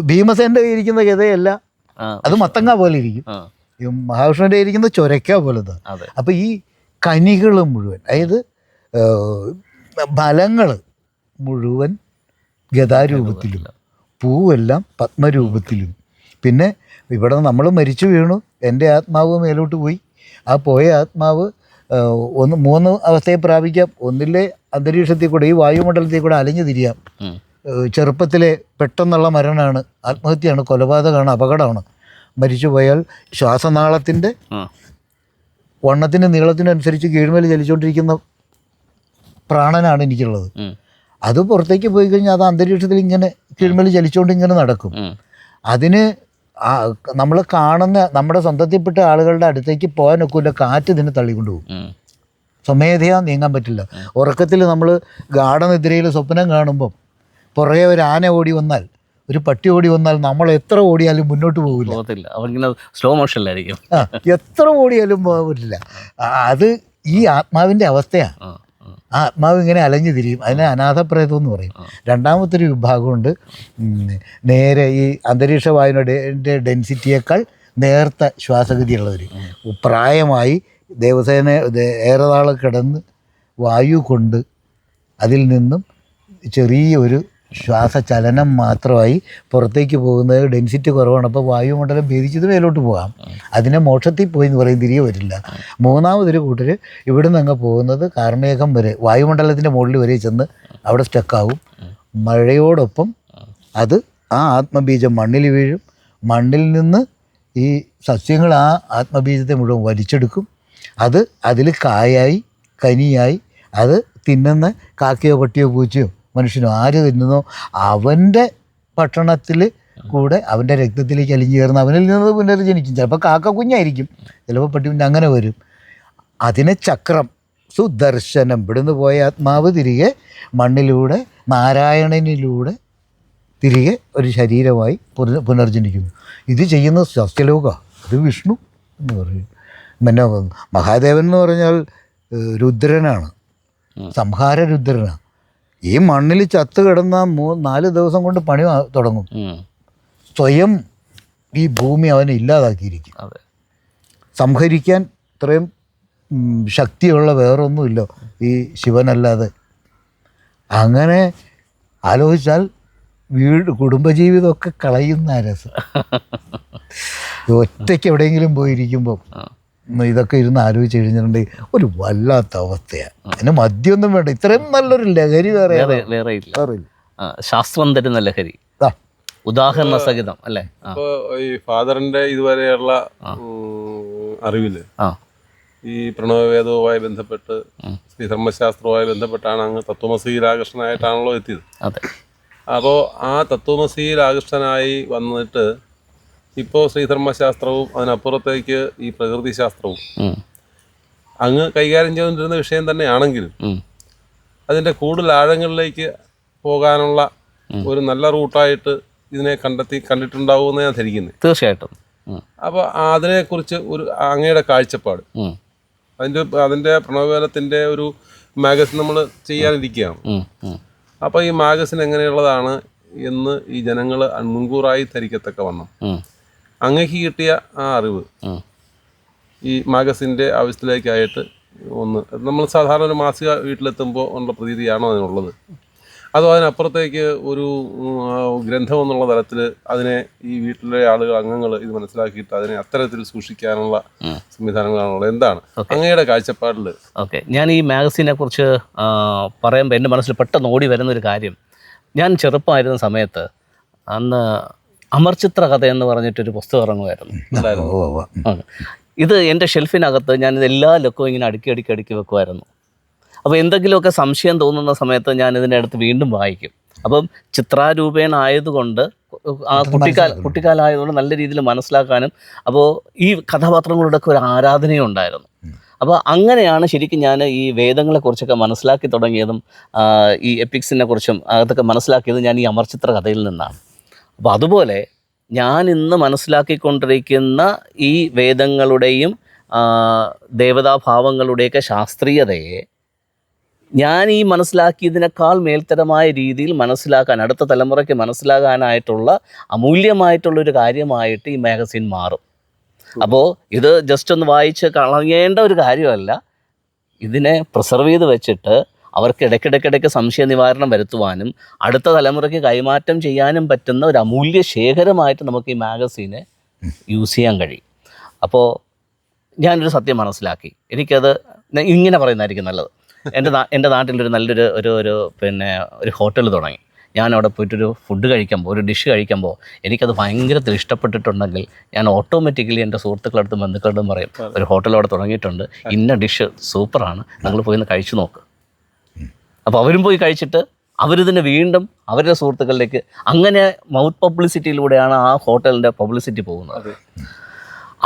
ഭീമസേൻ്റെ കയ്യിരിക്കുന്ന ഗതയല്ല, അത് മത്തങ്ങ പോലെ ഇരിക്കും. മഹാവിഷ്ണുവിൻ്റെ ഇരിക്കുന്ന ചൊരക്ക പോലത്തെ. അപ്പം ഈ കനികൾ മുഴുവൻ, അതായത് ഫലങ്ങൾ മുഴുവൻ ഗതാരൂപത്തിലും, പൂവെല്ലാം പത്മരൂപത്തിലും. പിന്നെ ഇവിടെ നമ്മൾ മരിച്ചു വീണു, എൻ്റെ ആത്മാവ് മേലോട്ട് പോയി. ആ പോയ ആത്മാവ് 3 അവസ്ഥയെ പ്രാപിക്കാം. ഒന്നിലെ അന്തരീക്ഷത്തിൽ കൂടെ, ഈ വായുമണ്ഡലത്തിൽ കൂടെ അലഞ്ഞു തിരിയാം. ചെറുപ്പത്തിലെ പെട്ടെന്നുള്ള മരണമാണ്, ആത്മഹത്യയാണ്, കൊലപാതകമാണ്, അപകടമാണ്. മരിച്ചുപോയാൽ ശ്വാസനാളത്തിൻ്റെ വണ്ണത്തിൻ്റെ നീളത്തിനനുസരിച്ച് കീഴ്മേൽ ചലിച്ചുകൊണ്ടിരിക്കുന്ന പ്രാണനാണ് എനിക്കുള്ളത്. അത് പുറത്തേക്ക് പോയി കഴിഞ്ഞാൽ അത് അന്തരീക്ഷത്തിൽ ഇങ്ങനെ കീഴ്മേൽ ചലിച്ചുകൊണ്ട് ഇങ്ങനെ നടക്കും. അതിന് നമ്മൾ കാണുന്ന നമ്മുടെ സ്വന്തത്തിൽപ്പെട്ട ആളുകളുടെ അടുത്തേക്ക് പോകാൻ ഒക്കില്ല, കാറ്റ് ഇതിനെ തള്ളിക്കൊണ്ടുപോകും. സ്വമേധയാ നീങ്ങാൻ പറ്റില്ല. ഉറക്കത്തിൽ നമ്മൾ ഗാഠനിദ്രയിൽ സ്വപ്നം കാണുമ്പോൾ പുറകെ ഒരു ആന ഓടി വന്നാൽ, ഒരു പട്ടി ഓടി വന്നാൽ നമ്മൾ എത്ര ഓടിയാലും മുന്നോട്ട് പോകില്ല, സ്ലോ മോഷനിലായിരിക്കും. എത്ര ഓടിയാലും പോകാൻ പറ്റില്ല. അത് ഈ ആത്മാവിൻ്റെ അവസ്ഥയാണ്. ആ ആത്മാവ് ഇങ്ങനെ അലഞ്ഞു തിരിയും. അതിനെ അനാഥപ്രേതം എന്ന് പറയും. രണ്ടാമത്തൊരു വിഭാഗമുണ്ട്, നേരെ ഈ അന്തരീക്ഷ വായുവിൻ്റെ ഡെൻസിറ്റിയേക്കാൾ നേർത്ത ശ്വാസഗതിയുള്ളവർ. പ്രായമായി ദേവസേന ഏറെ നാൾ കിടന്ന് വായു കൊണ്ട് അതിൽ നിന്നും ചെറിയൊരു ശ്വാസചലനം മാത്രമായി പുറത്തേക്ക് പോകുന്നത്. ഡെൻസിറ്റി കുറവാണ്, അപ്പോൾ വായുമണ്ഡലം ഭേദിച്ചത് മേലോട്ട് പോകാം. അതിനെ മോക്ഷത്തിൽ പോയി എന്ന് പറയും, തിരികെ വരില്ല. മൂന്നാമതൊരു കൂട്ടർ ഇവിടെ നിന്ന് അങ്ങ് പോകുന്നത് കാർമേഘം വരെ, വായുമണ്ഡലത്തിൻ്റെ മുകളിൽ വരെ ചെന്ന് അവിടെ സ്റ്റക്കാവും. മഴയോടൊപ്പം അത് ആ ആത്മബീജം മണ്ണിൽ വീഴും. മണ്ണിൽ നിന്ന് ഈ സസ്യങ്ങൾ ആ ആത്മബീജത്തെ മുഴുവൻ വലിച്ചെടുക്കും. അത് അതിൽ കായായി കനിയായി അത് തിന്നുന്ന കാക്കയോ പട്ടിയോ പൂച്ചയോ മനുഷ്യനോ ആര് തിന്നുന്നോ അവൻ്റെ ഭക്ഷണത്തിൽ കൂടെ അവൻ്റെ രക്തത്തിലേക്ക് അലിഞ്ഞു ചേർന്ന് അവനിൽ നിന്ന് പുനർജനിക്കും. ചിലപ്പോൾ കാക്ക കുഞ്ഞായിരിക്കും, ചിലപ്പോൾ പട്ടി കുഞ്ഞ്, അങ്ങനെ വരും. അതിനെ ചക്രം സുദർശനം. ഇവിടുന്ന് പോയ ആത്മാവ് തിരികെ മണ്ണിലൂടെ നാരായണനിലൂടെ തിരികെ ഒരു ശരീരമായി പുനർജനിക്കുന്നു. ഇത് ചെയ്യുന്ന സത്യലോകമാണ്. അത് വിഷ്ണു എന്ന് പറയും. പിന്നെ മഹാദേവൻ എന്ന് പറഞ്ഞാൽ രുദ്രനാണ്, സംഹാര രുദ്രനാണ്. ഈ മണ്ണിൽ ചത്ത് കിടന്ന 4 ദിവസം കൊണ്ട് പണി തുടങ്ങും. സ്വയം ഈ ഭൂമി അവനെ ഇല്ലാതാക്കിയിരിക്കും. സംഹരിക്കാൻ ഇത്രയും ശക്തിയുള്ള വേറൊന്നുമില്ല ഈ ശിവനല്ലാതെ. അങ്ങനെ ആലോചിച്ചാൽ കുടുംബജീവിതമൊക്കെ കളയുന്ന രസം. ഒറ്റയ്ക്ക് എവിടെയെങ്കിലും പോയിരിക്കുമ്പോൾ ഇതൊക്കെ ഇരുന്ന് ആലോചിച്ച് കഴിഞ്ഞിട്ടുണ്ടെങ്കിൽ ഒരു വല്ലാത്ത അവസ്ഥയാണ്. അതിന് മദ്യമൊന്നും വേണ്ട. ഇത്രയും നല്ലൊരു ലഹരി വേറെ ഇല്ല. ശാസ്ത്രം തരുന്ന ലഹരി, ഉദാഹരണ സഹിതം അല്ലേ. ഇപ്പൊ ഈ ഫാദറിന്റെ ഇതുവരെയുള്ള അറിവില് ഈ പ്രണവവേദവുമായി ബന്ധപ്പെട്ട് ശ്രീധർമ്മശാസ്ത്രവുമായി ബന്ധപ്പെട്ടാണ് അങ്ങ് തത്വമസിയിൽ ആകർഷണമായിട്ടാണല്ലോ എത്തിയത്. അപ്പോൾ ആ തത്വമസിയിൽ ആകർഷണനായി വന്നിട്ട് ഇപ്പോൾ ശ്രീധർമ്മശാസ്ത്രവും അതിനപ്പുറത്തേക്ക് ഈ പ്രകൃതി ശാസ്ത്രവും അങ്ങ് കൈകാര്യം ചെയ്തുകൊണ്ടിരുന്ന വിഷയം തന്നെയാണെങ്കിലും അതിൻ്റെ കൂടുതൽ ആഴങ്ങളിലേക്ക് പോകാനുള്ള ഒരു നല്ല റൂട്ടായിട്ട് ഇതിനെ കണ്ടിട്ടുണ്ടാവുമെന്ന് ഞാൻ ധരിക്കുന്നത്. തീർച്ചയായിട്ടും. അപ്പോൾ അതിനെക്കുറിച്ച് ഒരു അങ്ങയുടെ കാഴ്ചപ്പാട്, അതിൻ്റെ പ്രണവവേദത്തിൻ്റെ ഒരു മാഗസിൻ നമ്മൾ ചെയ്യാനിരിക്കുകയാണ്. അപ്പോൾ ഈ മാഗസിൻ എങ്ങനെയുള്ളതാണ് എന്ന് ഈ ജനങ്ങൾ മുൻകൂറായി ധരിക്കത്തക്ക വണ്ണം അങ്ങേക്ക് കിട്ടിയ ആ അറിവ് ഈ മാഗസിൻ്റെ ആവശ്യത്തിലേക്കായിട്ട് ഒന്ന് നമ്മൾ സാധാരണ ഒരു മാസിക വീട്ടിലെത്തുമ്പോൾ ഉള്ള പ്രതീതിയാണോ അതിനുള്ളത്, അതോ അതിനപ്പുറത്തേക്ക് ഒരു ഗ്രന്ഥം എന്നുള്ള തലത്തിൽ അതിനെ ഈ വീട്ടിലെ ആളുകൾ അംഗങ്ങൾ ഇത് മനസ്സിലാക്കിയിട്ട് അതിനെ അത്തരത്തിൽ സൂക്ഷിക്കാനുള്ള സംവിധാനങ്ങളാണുള്ളത്? എന്താണ് അങ്ങയുടെ കാഴ്ചപ്പാടിൽ? ഓക്കെ, ഞാൻ ഈ മാഗസീനെ കുറിച്ച് പറയുമ്പോൾ എൻ്റെ മനസ്സിൽ പെട്ടെന്ന് ഓടി വരുന്നൊരു കാര്യം, ഞാൻ ചെറുപ്പമായിരുന്ന സമയത്ത് അന്ന് അമർചിത്ര കഥ എന്ന് പറഞ്ഞിട്ടൊരു പുസ്തകം ഇറങ്ങുമായിരുന്നു. ഇത് എൻ്റെ ഷെൽഫിനകത്ത് ഞാനിത് എല്ലാ ലക്കവും ഇങ്ങനെ അടുക്കി വെക്കുമായിരുന്നു. അപ്പോൾ എന്തെങ്കിലുമൊക്കെ സംശയം തോന്നുന്ന സമയത്ത് ഞാൻ ഇതിൻ്റെ അടുത്ത് വീണ്ടും വായിക്കും. അപ്പം ചിത്രാരൂപേണ ആയതുകൊണ്ട് ആ കുട്ടിക്കാലമായതുകൊണ്ട് നല്ല രീതിയിൽ മനസ്സിലാക്കാനും അപ്പോൾ ഈ കഥാപാത്രങ്ങളുടെയൊക്കെ ഒരു ആരാധനയും ഉണ്ടായിരുന്നു. അപ്പോൾ അങ്ങനെയാണ് ശരിക്കും ഞാൻ ഈ വേദങ്ങളെക്കുറിച്ചൊക്കെ മനസ്സിലാക്കി തുടങ്ങിയതും ഈ എപ്പിക്സിനെ കുറിച്ചും അതൊക്കെ മനസ്സിലാക്കിയത് ഞാൻ ഈ അമർചിത്ര കഥയിൽ നിന്നാണ്. അപ്പോൾ അതുപോലെ ഞാൻ ഇന്ന് മനസ്സിലാക്കിക്കൊണ്ടിരിക്കുന്ന ഈ വേദങ്ങളുടെയും ദേവതാഭാവങ്ങളുടെയൊക്കെ ശാസ്ത്രീയതയെ ഞാൻ ഈ മനസ്സിലാക്കിയതിനേക്കാൾ മേൽത്തരമായ രീതിയിൽ മനസ്സിലാക്കാൻ, അടുത്ത തലമുറയ്ക്ക് മനസ്സിലാകാനായിട്ടുള്ള അമൂല്യമായിട്ടുള്ളൊരു കാര്യമായിട്ട് ഈ മാഗസിൻ മാറും. അപ്പോൾ ഇത് ജസ്റ്റ് ഒന്ന് വായിച്ച് കളയേണ്ട ഒരു കാര്യമല്ല. ഇതിനെ പ്രിസർവ് ചെയ്ത് വെച്ചിട്ട് അവർക്ക് ഇടയ്ക്കിടയ്ക്ക് സംശയ നിവാരണം വരുത്തുവാനും അടുത്ത തലമുറയ്ക്ക് കൈമാറ്റം ചെയ്യാനും പറ്റുന്ന ഒരു അമൂല്യ ശേഖരമായിട്ട് നമുക്ക് ഈ മാഗസീനെ യൂസ് ചെയ്യാൻ കഴിയും. അപ്പോൾ ഞാനൊരു സത്യം മനസ്സിലാക്കി. എനിക്കത് ഇങ്ങനെ പറയുന്നതായിരിക്കും നല്ലത്. എൻ്റെ നാട്ടിലൊരു നല്ലൊരു ഒരു ഹോട്ടൽ തുടങ്ങി. ഞാൻ അവിടെ പോയിട്ടൊരു ഫുഡ് കഴിക്കുമ്പോൾ, ഒരു ഡിഷ് കഴിക്കുമ്പോൾ എനിക്കത് ഭയങ്കരത്തിൽ ഇഷ്ടപ്പെട്ടിട്ടുണ്ടെങ്കിൽ ഞാൻ ഓട്ടോമാറ്റിക്കലി എൻ്റെ സുഹൃത്തുക്കളടുത്ത് ബന്ധുക്കളടും പറയും, ഒരു ഹോട്ടൽ അവിടെ തുടങ്ങിയിട്ടുണ്ട്, ഇന്ന ഡിഷ് സൂപ്പറാണ്, നിങ്ങൾ പോയി ഒന്ന് കഴിച്ചു നോക്ക്. അപ്പോൾ അവരും പോയി കഴിച്ചിട്ട് അവരിതിനെ വീണ്ടും അവരുടെ സുഹൃത്തുക്കളിലേക്ക്, അങ്ങനെ മൗത്ത് പബ്ലിസിറ്റിയിലൂടെയാണ് ആ ഹോട്ടലിൻ്റെ പബ്ലിസിറ്റി പോകുന്നത്.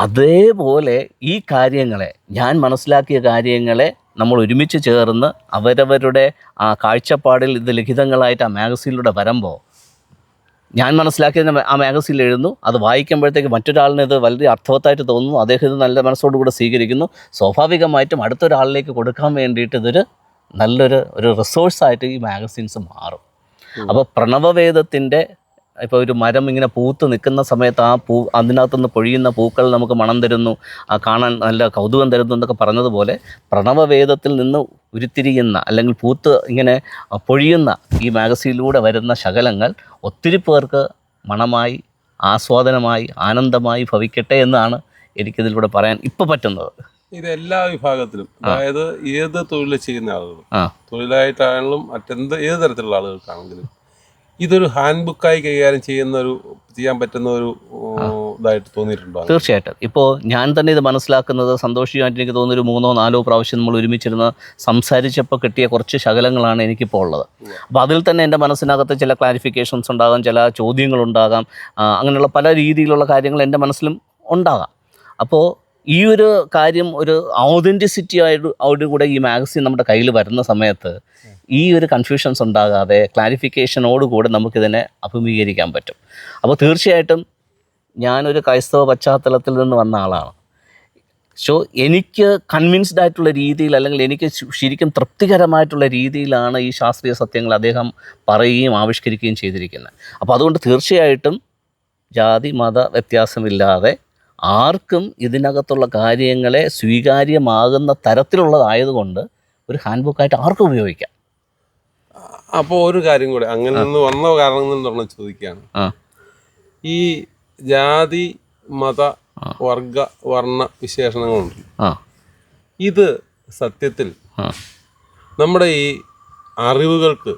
അതേപോലെ ഈ കാര്യങ്ങളെ, ഞാൻ മനസ്സിലാക്കിയ കാര്യങ്ങളെ നമ്മൾ ഒരുമിച്ച് ചേർന്ന് അവരവരുടെ ആ കാഴ്ചപ്പാടിൽ ഇത് ലിഖിതങ്ങളായിട്ട് ആ മാഗസീനിലൂടെ വരുമ്പോൾ, ഞാൻ മനസ്സിലാക്കിയത് ആ മാഗസീനിൽ എഴുതുന്നു, അത് വായിക്കുമ്പോഴത്തേക്ക് മറ്റൊരാളിന് ഇത് വളരെ അർത്ഥവത്തായിട്ട് തോന്നുന്നു, അദ്ദേഹം ഇത് നല്ല മനസ്സോടുകൂടെ സ്വീകരിക്കുന്നു. സ്വാഭാവികമായിട്ടും അടുത്തൊരാളിലേക്ക് കൊടുക്കാൻ വേണ്ടിയിട്ട് ഇതൊരു നല്ലൊരു റിസോഴ്സായിട്ട് ഈ മാഗസീൻസ് മാറും. അപ്പോൾ പ്രണവവേദത്തിൻ്റെ ഇപ്പോൾ ഒരു മരം ഇങ്ങനെ പൂത്ത് നിൽക്കുന്ന സമയത്ത് ആ അതിനകത്തുനിന്ന് പൊഴിയുന്ന പൂക്കൾ നമുക്ക് മണം തരുന്നു, കാണാൻ നല്ല കൗതുകം തരുന്നു എന്നൊക്കെ പറഞ്ഞതുപോലെ പ്രണവവേദത്തിൽ നിന്ന് ഉരുത്തിരിയുന്ന അല്ലെങ്കിൽ പൂത്ത് ഇങ്ങനെ പൊഴിയുന്ന ഈ മാഗസീനിലൂടെ വരുന്ന ശകലങ്ങൾ ഒത്തിരി പേർക്ക് മണമായി, ആസ്വാദനമായി, ആനന്ദമായി ഭവിക്കട്ടെ എന്നാണ് എനിക്കിതിലൂടെ പറയാൻ ഇപ്പോൾ പറ്റുന്നത്. ഇത് എല്ലാ വിഭാഗത്തിലും, അതായത് ഏത് തൊഴിൽ ചെയ്യുന്ന ആളുകളും, തൊഴിലായിട്ടാണെങ്കിലും ഏത് തരത്തിലുള്ള ആളുകൾക്കാണെങ്കിലും ഇതൊരു ഹാൻഡ് ബുക്കായി കൈകാര്യം ചെയ്യാൻ പറ്റുന്ന ഒരു ഇതായിട്ട് തോന്നിയിട്ടുണ്ടോ? തീർച്ചയായിട്ടും. ഇപ്പോൾ ഞാൻ തന്നെ ഇത് മനസ്സിലാക്കുന്നത്, സന്തോഷിയായിട്ട് എനിക്ക് തോന്നുന്നൊരു 3-4 പ്രാവശ്യം നമ്മൾ ഒരുമിച്ചിരുന്ന് സംസാരിച്ചപ്പോൾ കിട്ടിയ കുറച്ച് ശകലങ്ങളാണ് എനിക്കിപ്പോൾ ഉള്ളത്. അപ്പോൾ അതിൽ തന്നെ എൻ്റെ മനസ്സിനകത്ത് ചില ക്ലാരിഫിക്കേഷൻസ് ഉണ്ടാകാം, ചില ചോദ്യങ്ങളുണ്ടാകാം, അങ്ങനെയുള്ള പല രീതിയിലുള്ള കാര്യങ്ങൾ എൻ്റെ മനസ്സിലും ഉണ്ടാകാം. അപ്പോൾ ഈ ഒരു കാര്യം ഒരു ഔതൻറ്റിസിറ്റി കൂടെ ഈ മാഗസിൻ നമ്മുടെ കയ്യിൽ വരുന്ന സമയത്ത് ഈ ഒരു കൺഫ്യൂഷൻസ് ഉണ്ടാകാതെ ക്ലാരിഫിക്കേഷനോടുകൂടെ നമുക്കിതിനെ അഭിമുഖീകരിക്കാൻ പറ്റും. അപ്പോൾ തീർച്ചയായിട്ടും ഞാനൊരു ക്രൈസ്തവ പശ്ചാത്തലത്തിൽ നിന്ന് വന്ന ആളാണ്. സോ എനിക്ക് കൺവിൻസ്ഡ് ആയിട്ടുള്ള രീതിയിൽ, അല്ലെങ്കിൽ എനിക്ക് ശരിക്കും തൃപ്തികരമായിട്ടുള്ള രീതിയിലാണ് ഈ ശാസ്ത്രീയ സത്യങ്ങൾ അദ്ദേഹം പറയുകയും ആവിഷ്കരിക്കുകയും ചെയ്തിരിക്കുന്നത്. അപ്പോൾ അതുകൊണ്ട് തീർച്ചയായിട്ടും ജാതി മത വ്യത്യാസമില്ലാതെ ആർക്കും ഇതിനകത്തുള്ള കാര്യങ്ങളെ സ്വീകാര്യമാകുന്ന തരത്തിലുള്ളതായതുകൊണ്ട് ഒരു ഹാൻഡ് ബുക്കായിട്ട് ആർക്കും ഉപയോഗിക്കാം. അപ്പോൾ ഒരു കാര്യം കൂടെ, അങ്ങനെ നിന്ന് വന്ന കാരണം എന്ന് ചോദിക്കുകയാണ്. ഈ ജാതി മത വർഗ വർണ്ണ വിശേഷണങ്ങളുണ്ട്. ഇത് സത്യത്തിൽ നമ്മുടെ ഈ അറിവുകൾക്ക്,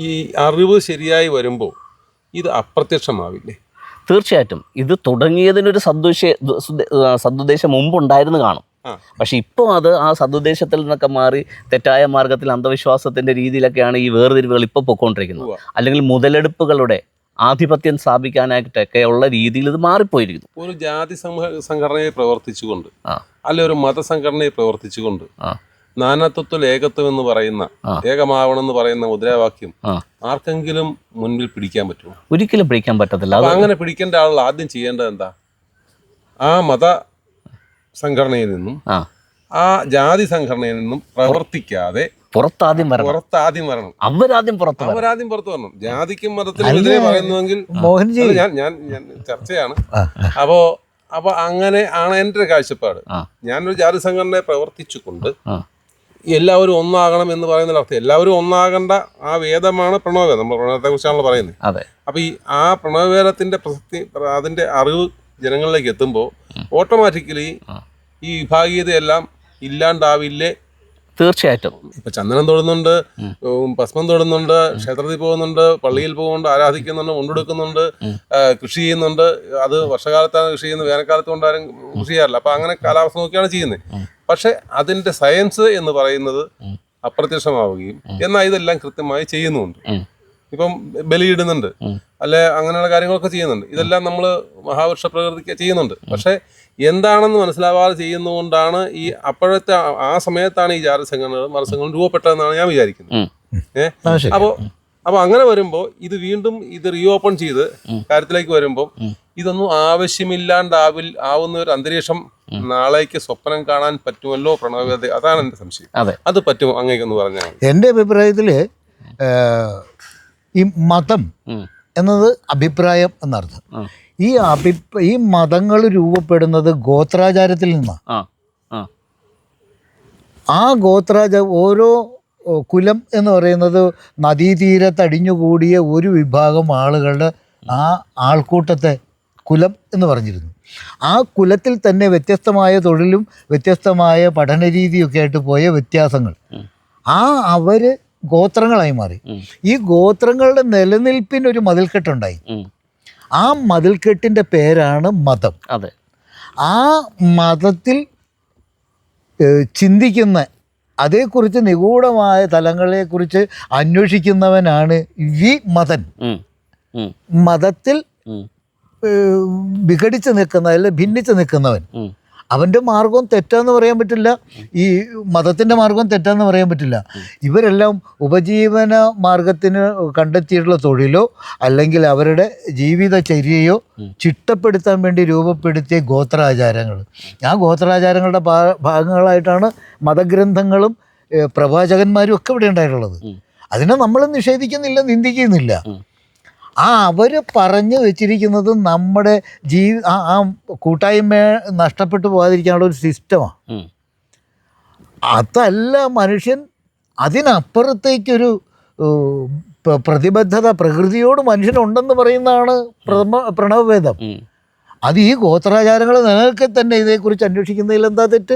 ഈ അറിവ് ശരിയായി വരുമ്പോൾ ഇത് അപ്രത്യക്ഷമാവില്ലേ? തീർച്ചയായിട്ടും ഇത് തുടങ്ങിയതിനൊരു സദുദ്ദേശം മുമ്പുണ്ടായിരുന്നു കാണും. പക്ഷെ ഇപ്പോൾ അത് ആ സദുദ്ദേശത്തിൽ നിന്നൊക്കെ മാറി തെറ്റായ മാർഗത്തിൽ അന്ധവിശ്വാസത്തിൻ്റെ രീതിയിലൊക്കെയാണ് ഈ വേർതിരിവുകൾ ഇപ്പോൾ പൊയ്ക്കൊണ്ടിരിക്കുന്നത്. അല്ലെങ്കിൽ മുതലെടുപ്പുകളുടെ ആധിപത്യം സ്ഥാപിക്കാനായിട്ടൊക്കെ ഉള്ള രീതിയിൽ ഇത് മാറിപ്പോയിരിക്കുന്നു. ഒരു ജാതി സംഘടനയെ പ്രവർത്തിച്ചുകൊണ്ട്, അല്ലെ ഒരു മതസംഘടനയെ പ്രവർത്തിച്ചുകൊണ്ട് നാനാത്വത്തിൽ ഏകത്വം എന്ന് പറയുന്ന, ഏകമാവണം എന്ന് പറയുന്ന മുദ്രാവാക്യം ആർക്കെങ്കിലും മുൻപിൽ പിടിക്കാൻ പറ്റുമോ? ഒരിക്കലും പിടിക്കാൻ പറ്റത്തില്ല. അങ്ങനെ പിടിക്കേണ്ട ആളുകൾ ആദ്യം ചെയ്യേണ്ടത് എന്താ? ആ മത സംഘടനയിൽ നിന്നും ആ ജാതി സംഘടനയിൽ നിന്നും പ്രവർത്തിക്കാതെ പുറത്താദ്യം വരണം. അവരാദ്യം പുറത്ത് വരണം. ജാതിക്കും മതത്തിനും എതിരെ പറയുന്നുവെങ്കിൽ ഞാൻ ചർച്ചയാണ്. അപ്പൊ അങ്ങനെ ആണ് എൻ്റെ ഒരു കാഴ്ചപ്പാട്. ഞാനൊരു ജാതി സംഘടനയെ പ്രവർത്തിച്ചുകൊണ്ട് എല്ലാവരും ഒന്നാകണം എന്ന് പറയുന്ന അർത്ഥം, എല്ലാവരും ഒന്നാകേണ്ട ആ വേദമാണ് പ്രണവവേദം. നമ്മൾ പ്രണവത്തെ കുറിച്ചാണല്ലോ പറയുന്നത്. അപ്പൊ ഈ ആ പ്രണവവേദത്തിന്റെ പ്രസക്തി, അതിന്റെ അറിവ് ജനങ്ങളിലേക്ക് എത്തുമ്പോൾ ഓട്ടോമാറ്റിക്കലി ഈ വിഭാഗീയതയെല്ലാം ഇല്ലാണ്ടാവില്ലേ? തീർച്ചയായിട്ടും. ഇപ്പൊ ചന്ദനം തൊടുന്നുണ്ട്, ഭസ്മം തൊടുന്നുണ്ട്, ക്ഷേത്രത്തിൽ പോകുന്നുണ്ട്, പള്ളിയിൽ പോകുന്നുണ്ട്, ആരാധിക്കുന്നുണ്ട്, മുണ്ടെടുക്കുന്നുണ്ട്, കൃഷി ചെയ്യുന്നുണ്ട്. അത് വർഷകാലത്താണ് കൃഷി ചെയ്യുന്നത്, വേനൽക്കാലത്ത് കൊണ്ടാരും കൃഷി ചെയ്യാറില്ല. അപ്പൊ അങ്ങനെ കാലാവസ്ഥ നോക്കിയാണ് ചെയ്യുന്നത്. പക്ഷെ അതിന്റെ സയൻസ് എന്ന് പറയുന്നത് അപ്രത്യക്ഷമാവുകയും എന്നാൽ ഇതെല്ലാം കൃത്യമായി ചെയ്യുന്നുണ്ട്. ഇപ്പം ബലിയിടുന്നുണ്ട്, അല്ലെ അങ്ങനെയുള്ള കാര്യങ്ങളൊക്കെ ചെയ്യുന്നുണ്ട്. ഇതെല്ലാം നമ്മൾ മഹാവൃക്ഷ പ്രകൃതിക്ക് ചെയ്യുന്നുണ്ട്. പക്ഷെ എന്താണെന്ന് മനസ്സിലാവാതെ ചെയ്യുന്നതുകൊണ്ടാണ് ഈ അപ്പോഴത്തെ ആ സമയത്താണ് ഈ ജാതി സംഘടനകളും മതസംഘടനകളും രൂപപ്പെട്ടതെന്നാണ് ഞാൻ വിചാരിക്കുന്നത്. അപ്പൊ അങ്ങനെ വരുമ്പോൾ ഇത് വീണ്ടും ഇത് റീഓപ്പൺ ചെയ്ത് കാര്യത്തിലേക്ക് വരുമ്പോൾ ഇതൊന്നും ആവുന്ന ഒരു അന്തരീക്ഷം നാളേക്ക് സ്വപ്നം കാണാൻ പറ്റുമല്ലോ പ്രണവവേദ? അതാണ് എന്റെ സംശയം. അത് പറ്റുമോ അങ്ങേക്കൊന്ന് പറഞ്ഞാൽ? എൻ്റെ അഭിപ്രായത്തില് ഈ മതം എന്നത് അഭിപ്രായം എന്നർത്ഥം. ഈ മതങ്ങൾ രൂപപ്പെടുന്നത് ഗോത്രാചാരത്തിൽ നിന്നാണ്. ആ ഓരോ കുലം എന്ന് പറയുന്നത് നദീതീരത്തടിഞ്ഞുകൂടിയ ഒരു വിഭാഗം ആളുകളുടെ ആ ആൾക്കൂട്ടത്തെ കുലം എന്ന് പറഞ്ഞിരുന്നു. ആ കുലത്തിൽ തന്നെ വ്യത്യസ്തമായ തൊഴിലും വ്യത്യസ്തമായ പഠനരീതിയൊക്കെ ആയിട്ട് പോയ വ്യത്യാസങ്ങൾ, അവര് ഗോത്രങ്ങളായി മാറി. ഈ ഗോത്രങ്ങളുടെ നിലനിൽപ്പിനൊരു മതിൽക്കെട്ടുണ്ടായി. ആ മതിൽക്കെട്ടിൻ്റെ പേരാണ് മതം. ആ മതത്തിൽ ചിന്തിക്കുന്ന, അതേക്കുറിച്ച് നിഗൂഢമായ തലങ്ങളെക്കുറിച്ച് അന്വേഷിക്കുന്നവനാണ് ഈ മതൻ. മതത്തിൽ വിഘടിച്ച് നിൽക്കുന്ന, അല്ലെ ഭിന്നിച്ച് നിൽക്കുന്നവൻ. അവൻ്റെ മാർഗവും തെറ്റാന്ന് പറയാൻ പറ്റില്ല, ഈ മതത്തിൻ്റെ മാർഗവും തെറ്റാന്ന് പറയാൻ പറ്റില്ല. ഇവരെല്ലാം ഉപജീവന മാർഗത്തിന് കണ്ടെത്തിയിട്ടുള്ള തൊഴിലോ അല്ലെങ്കിൽ അവരുടെ ജീവിതചര്യയോ ചിട്ടപ്പെടുത്താൻ വേണ്ടി രൂപപ്പെടുത്തിയ ഗോത്രാചാരങ്ങൾ. ആ ഗോത്രാചാരങ്ങളുടെ ഭാഗങ്ങളായിട്ടാണ് മതഗ്രന്ഥങ്ങളും പ്രവാചകന്മാരും ഒക്കെ ഇവിടെ ഉണ്ടായിട്ടുള്ളത്. അതിനെ നമ്മൾ നിഷേധിക്കുന്നില്ല, നിന്ദിക്കുന്നില്ല. അവർ പറഞ്ഞു വെച്ചിരിക്കുന്നത് നമ്മുടെ ആ കൂട്ടായ്മ നഷ്ടപ്പെട്ടു പോകാതിരിക്കാനുള്ള ഒരു സിസ്റ്റമാണ്. അതല്ല മനുഷ്യൻ, അതിനപ്പുറത്തേക്കൊരു പ്രതിബദ്ധത പ്രകൃതിയോട് മനുഷ്യനുണ്ടെന്ന് പറയുന്നതാണ് പ്രണവവേദം. അത് ഈ ഗോത്രാചാരങ്ങൾ നിലനിൽക്കെ തന്നെ ഇതേക്കുറിച്ച് അന്വേഷിക്കുന്നതിൽ എന്താ തെറ്റ്?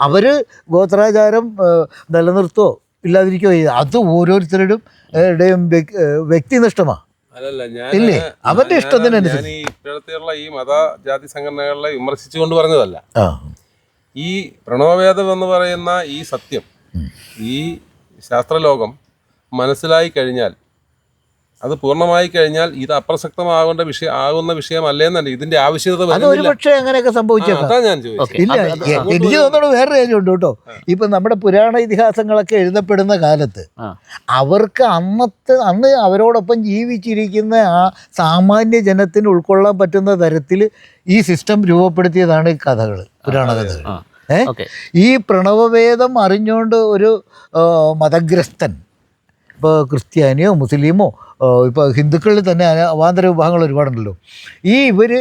അവര് ഗോത്രാചാരം നിലനിർത്തോ ഇല്ലാതിരിക്കോ അത് ഓരോരുത്തരുടെയും വ്യക്തിനിഷ്ഠമാണ്. ഇല്ലേ? അവന്റെ ഇഷ്ടത്തിനനുസരിച്ച് ഇപ്പോഴത്തെയുള്ള ഈ മത ജാതി സംഘടനകളെ വിമർശിച്ചുകൊണ്ട് പറഞ്ഞതല്ല. ഈ പ്രണവവേദം എന്ന് പറയുന്ന ഈ സത്യം, ഈ ശാസ്ത്രലോകം മനസ്സിലായി കഴിഞ്ഞാൽ അത് പൂർണ്ണമായി കഴിഞ്ഞാൽ ഇത് അപ്രസക്തമാകേണ്ട ആകുന്ന വിഷയമല്ലേന്നല്ല, ഇതിന്റെ ആവശ്യകത അത് ഒരു പക്ഷേ അങ്ങനെയൊക്കെ സംഭവിച്ചേക്കാം. അതാ ഞാൻ ചോദിച്ചത്. ഇല്ല, എനിക്ക് തോന്നുന്നു വേറൊരു കാര്യമുണ്ട് കേട്ടോ. ഇപ്പം നമ്മുടെ പുരാണ ഇതിഹാസങ്ങളൊക്കെ എഴുതപ്പെടുന്ന കാലത്ത് അവർക്ക് അന്ന് അവരോടൊപ്പം ജീവിച്ചിരിക്കുന്ന ആ സാമാന്യ ജനത്തിന് ഉൾക്കൊള്ളാൻ പറ്റുന്ന തരത്തിൽ ഈ സിസ്റ്റം രൂപപ്പെടുത്തിയതാണ് ഈ കഥകൾ, പുരാണ കഥകൾ. ഈ പ്രണവവേദം അറിഞ്ഞുകൊണ്ട് ഒരു മതഗ്രസ്തൻ, ഇപ്പോൾ ക്രിസ്ത്യാനിയോ മുസ്ലിമോ ഇപ്പോൾ ഹിന്ദുക്കളിൽ തന്നെ അവാന്തര വിഭാഗങ്ങൾ ഒരുപാടുണ്ടല്ലോ, ഇവർ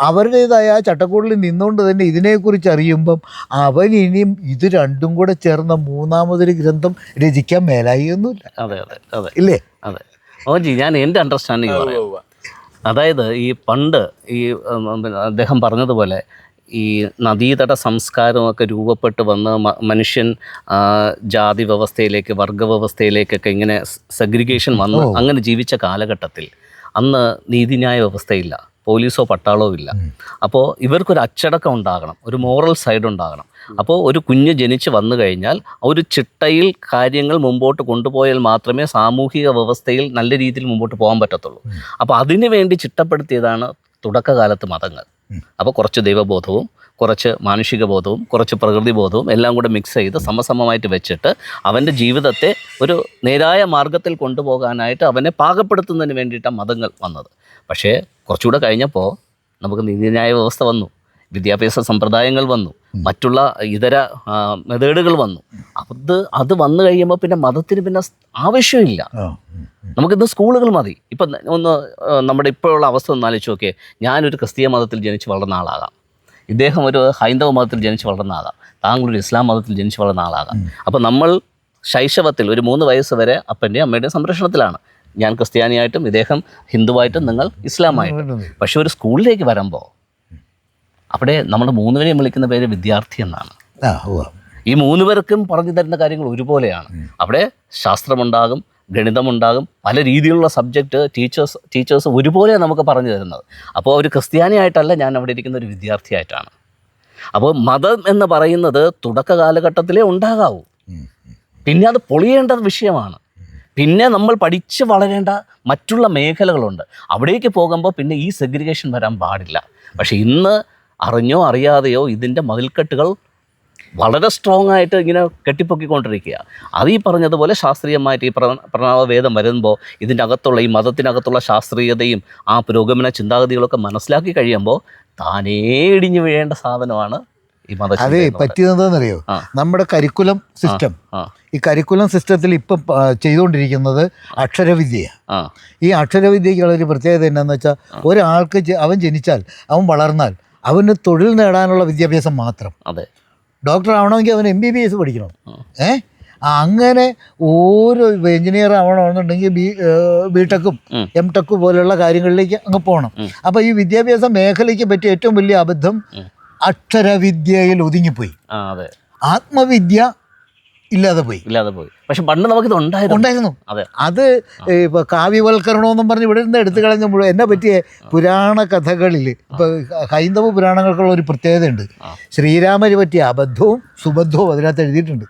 അവരുടേതായ ആ ചട്ടക്കൂടിൽ നിന്നുകൊണ്ട് തന്നെ ഇതിനെക്കുറിച്ച് അറിയുമ്പം അവൻ ഇനിയും ഇത് രണ്ടും കൂടെ ചേർന്ന മൂന്നാമതൊരു ഗ്രന്ഥം രചിക്കാൻ മേലായി ഒന്നുമില്ല. അതെ അതെ അതെ ഇല്ലേ? അതെ ഓജി, ഞാൻ എൻ്റെ അണ്ടർസ്റ്റാൻഡിങ് പറയാം. അതായത് ഈ പണ്ട് ഈ അദ്ദേഹം പറഞ്ഞതുപോലെ ഈ നദീതട സംസ്കാരമൊക്കെ രൂപപ്പെട്ട് വന്ന് മനുഷ്യൻ ജാതി വ്യവസ്ഥയിലേക്ക് വർഗവ്യവസ്ഥയിലേക്കൊക്കെ ഇങ്ങനെ സെഗ്രിഗേഷൻ വന്ന് അങ്ങനെ ജീവിച്ച കാലഘട്ടത്തിൽ അന്ന് നീതിന്യായ വ്യവസ്ഥയില്ല, പോലീസോ പട്ടാളോ ഇല്ല. അപ്പോൾ ഇവർക്കൊരു അച്ചടക്കം ഉണ്ടാകണം, ഒരു മോറൽ സൈഡ് ഉണ്ടാകണം. അപ്പോൾ ഒരു കുഞ്ഞ് ജനിച്ച് വന്നു കഴിഞ്ഞാൽ ഒരു ചിട്ടയിൽ കാര്യങ്ങൾ മുമ്പോട്ട് കൊണ്ടുപോയാൽ മാത്രമേ സാമൂഹിക വ്യവസ്ഥയിൽ നല്ല രീതിയിൽ മുമ്പോട്ട് പോകാൻ പറ്റത്തുള്ളൂ. അപ്പോൾ അതിനു വേണ്ടി ചിട്ടപ്പെടുത്തിയതാണ് തുടക്കകാലത്ത് മതങ്ങൾ. അപ്പോൾ കുറച്ച് ദൈവബോധവും കുറച്ച് മാനുഷിക ബോധവും കുറച്ച് പ്രകൃതി ബോധവും എല്ലാം കൂടെ മിക്സ് ചെയ്ത് സമസമമായിട്ട് വെച്ചിട്ട് അവൻ്റെ ജീവിതത്തെ ഒരു നേരായ മാർഗത്തിൽ കൊണ്ടുപോകാനായിട്ട് അവനെ പാകപ്പെടുത്തുന്നതിന് വേണ്ടിയിട്ടാണ് മതങ്ങൾ വന്നത്. പക്ഷേ കുറച്ചുകൂടെ കഴിഞ്ഞപ്പോൾ നമുക്ക് നീതിന്യായ വ്യവസ്ഥ വന്നു, വിദ്യാഭ്യാസ സമ്പ്രദായങ്ങൾ വന്നു, മറ്റുള്ള ഇതര മെത്തേഡുകൾ വന്നു. അത് വന്നു കഴിയുമ്പോൾ പിന്നെ മതത്തിന് പിന്നെ ആവശ്യമില്ല. നമുക്കിന്ന് സ്കൂളുകൾ മതി. ഇപ്പം ഒന്ന് നമ്മുടെ ഇപ്പോഴുള്ള അവസ്ഥ ഒന്ന് ആലോചിച്ച് നോക്കിയേ. ഞാനൊരു ക്രിസ്തീയ മതത്തിൽ ജനിച്ച് വളർന്ന ആളാകാം, ഇദ്ദേഹം ഒരു ഹൈന്ദവ മതത്തിൽ ജനിച്ച് വളർന്ന ആകാം, താങ്കളൊരു ഇസ്ലാം മതത്തിൽ ജനിച്ച് വളർന്ന ആളാകാം. അപ്പോൾ നമ്മൾ ശൈശവത്തിൽ ഒരു 3 വയസ്സ് വരെ അപ്പൻ്റെയും അമ്മയുടെയും സംരക്ഷണത്തിലാണ്. ഞാൻ ക്രിസ്ത്യാനിയായിട്ടും ഇദ്ദേഹം ഹിന്ദുവായിട്ടും നിങ്ങൾ ഇസ്ലാമായിട്ടും. പക്ഷെ ഒരു സ്കൂളിലേക്ക് വരുമ്പോൾ അവിടെ നമ്മൾ 3 പേരെയും വിളിക്കുന്ന പേര് വിദ്യാർത്ഥി എന്നാണ്. ഈ 3 പേർക്കും പറഞ്ഞു തരുന്ന കാര്യങ്ങൾ ഒരുപോലെയാണ്. അവിടെ ശാസ്ത്രമുണ്ടാകും, ഗണിതമുണ്ടാകും, പല രീതിയിലുള്ള സബ്ജക്റ്റ് ടീച്ചേഴ്സ് ഒരുപോലെ നമുക്ക് പറഞ്ഞു തരുന്നത്. അപ്പോൾ ഒരു ക്രിസ്ത്യാനിയായിട്ടല്ല ഞാൻ അവിടെ ഇരിക്കുന്ന ഒരു വിദ്യാർത്ഥിയായിട്ടാണ്. അപ്പോൾ മതം എന്ന് പറയുന്നത് തുടക്ക കാലഘട്ടത്തിലേ ഉണ്ടാകാവൂ. പിന്നെ അത് പൊളിയേണ്ട വിഷയമാണ്. പിന്നെ നമ്മൾ പഠിച്ച് വളരേണ്ട മറ്റുള്ള മേഖലകളുണ്ട്. അവിടേക്ക് പോകുമ്പോൾ പിന്നെ ഈ സെഗ്രിഗേഷൻ വരാൻ പാടില്ല. പക്ഷേ ഇന്ന് അറിഞ്ഞോ അറിയാതെയോ ഇതിൻ്റെ മതിൽക്കെട്ടുകൾ വളരെ സ്ട്രോങ് ആയിട്ട് ഇങ്ങനെ കെട്ടിപ്പൊക്കിക്കൊണ്ടിരിക്കുക. അത് ഈ പറഞ്ഞതുപോലെ ശാസ്ത്രീയമായിട്ട് ഈ പ്രണവവേദം വരുമ്പോൾ ഇതിൻ്റെ അകത്തുള്ള ഈ മതത്തിനകത്തുള്ള ശാസ്ത്രീയതയും ആ പുരോഗമന ചിന്താഗതികളൊക്കെ മനസ്സിലാക്കി കഴിയുമ്പോൾ താനേ ഇടിഞ്ഞു വീഴേണ്ട സാധനമാണ് ഈ മതം. അത് പറ്റിയതെന്താണെന്നറിയോ? നമ്മുടെ കരിക്കുലം സിസ്റ്റം, ഈ കരിക്കുലം സിസ്റ്റത്തിൽ ഇപ്പം ചെയ്തുകൊണ്ടിരിക്കുന്നത് അക്ഷരവിദ്യയാണ്. ഈ അക്ഷരവിദ്യയ്ക്കുള്ളൊരു പ്രത്യേകത എന്നാന്ന് വെച്ചാൽ ഒരാൾക്ക് അവൻ ജനിച്ചാൽ അവൻ വളർന്നാൽ അവന് തൊഴിൽ നേടാനുള്ള വിദ്യാഭ്യാസം മാത്രം. അതെ, ഡോക്ടർ ആവണമെങ്കിൽ അവൻ MBBS പഠിക്കണം. അങ്ങനെ ഓരോ എഞ്ചിനീയർ ആവണമെന്നുണ്ടെങ്കിൽ ബിടെക്കും എംടെക്കും പോലെയുള്ള കാര്യങ്ങളിലേക്ക് അങ്ങ് പോകണം. അപ്പോൾ ഈ വിദ്യാഭ്യാസ മേഖലയ്ക്ക് പറ്റിയ ഏറ്റവും വലിയ അബദ്ധം അക്ഷരവിദ്യയിൽ ഒതുങ്ങിപ്പോയി. ആത്മവിദ്യ ഇല്ലാതെ പോയി. പക്ഷെ പണ്ട് നമുക്കിത് ഉണ്ടായിരുന്നു. അത് ഇപ്പോൾ കാവ്യവൽക്കരണമെന്നും പറഞ്ഞ് ഇവിടെ നിന്ന് എടുത്തു കളഞ്ഞ മുഴുവൻ എന്നെ പറ്റിയ പുരാണ കഥകളിൽ ഇപ്പോൾ ഹൈന്ദവ പുരാണങ്ങൾക്കുള്ള ഒരു പ്രത്യേകതയുണ്ട്. ശ്രീരാമന് പറ്റിയ അബദ്ധവും സുബദ്ധവും അതിനകത്ത് എഴുതിയിട്ടുണ്ട്.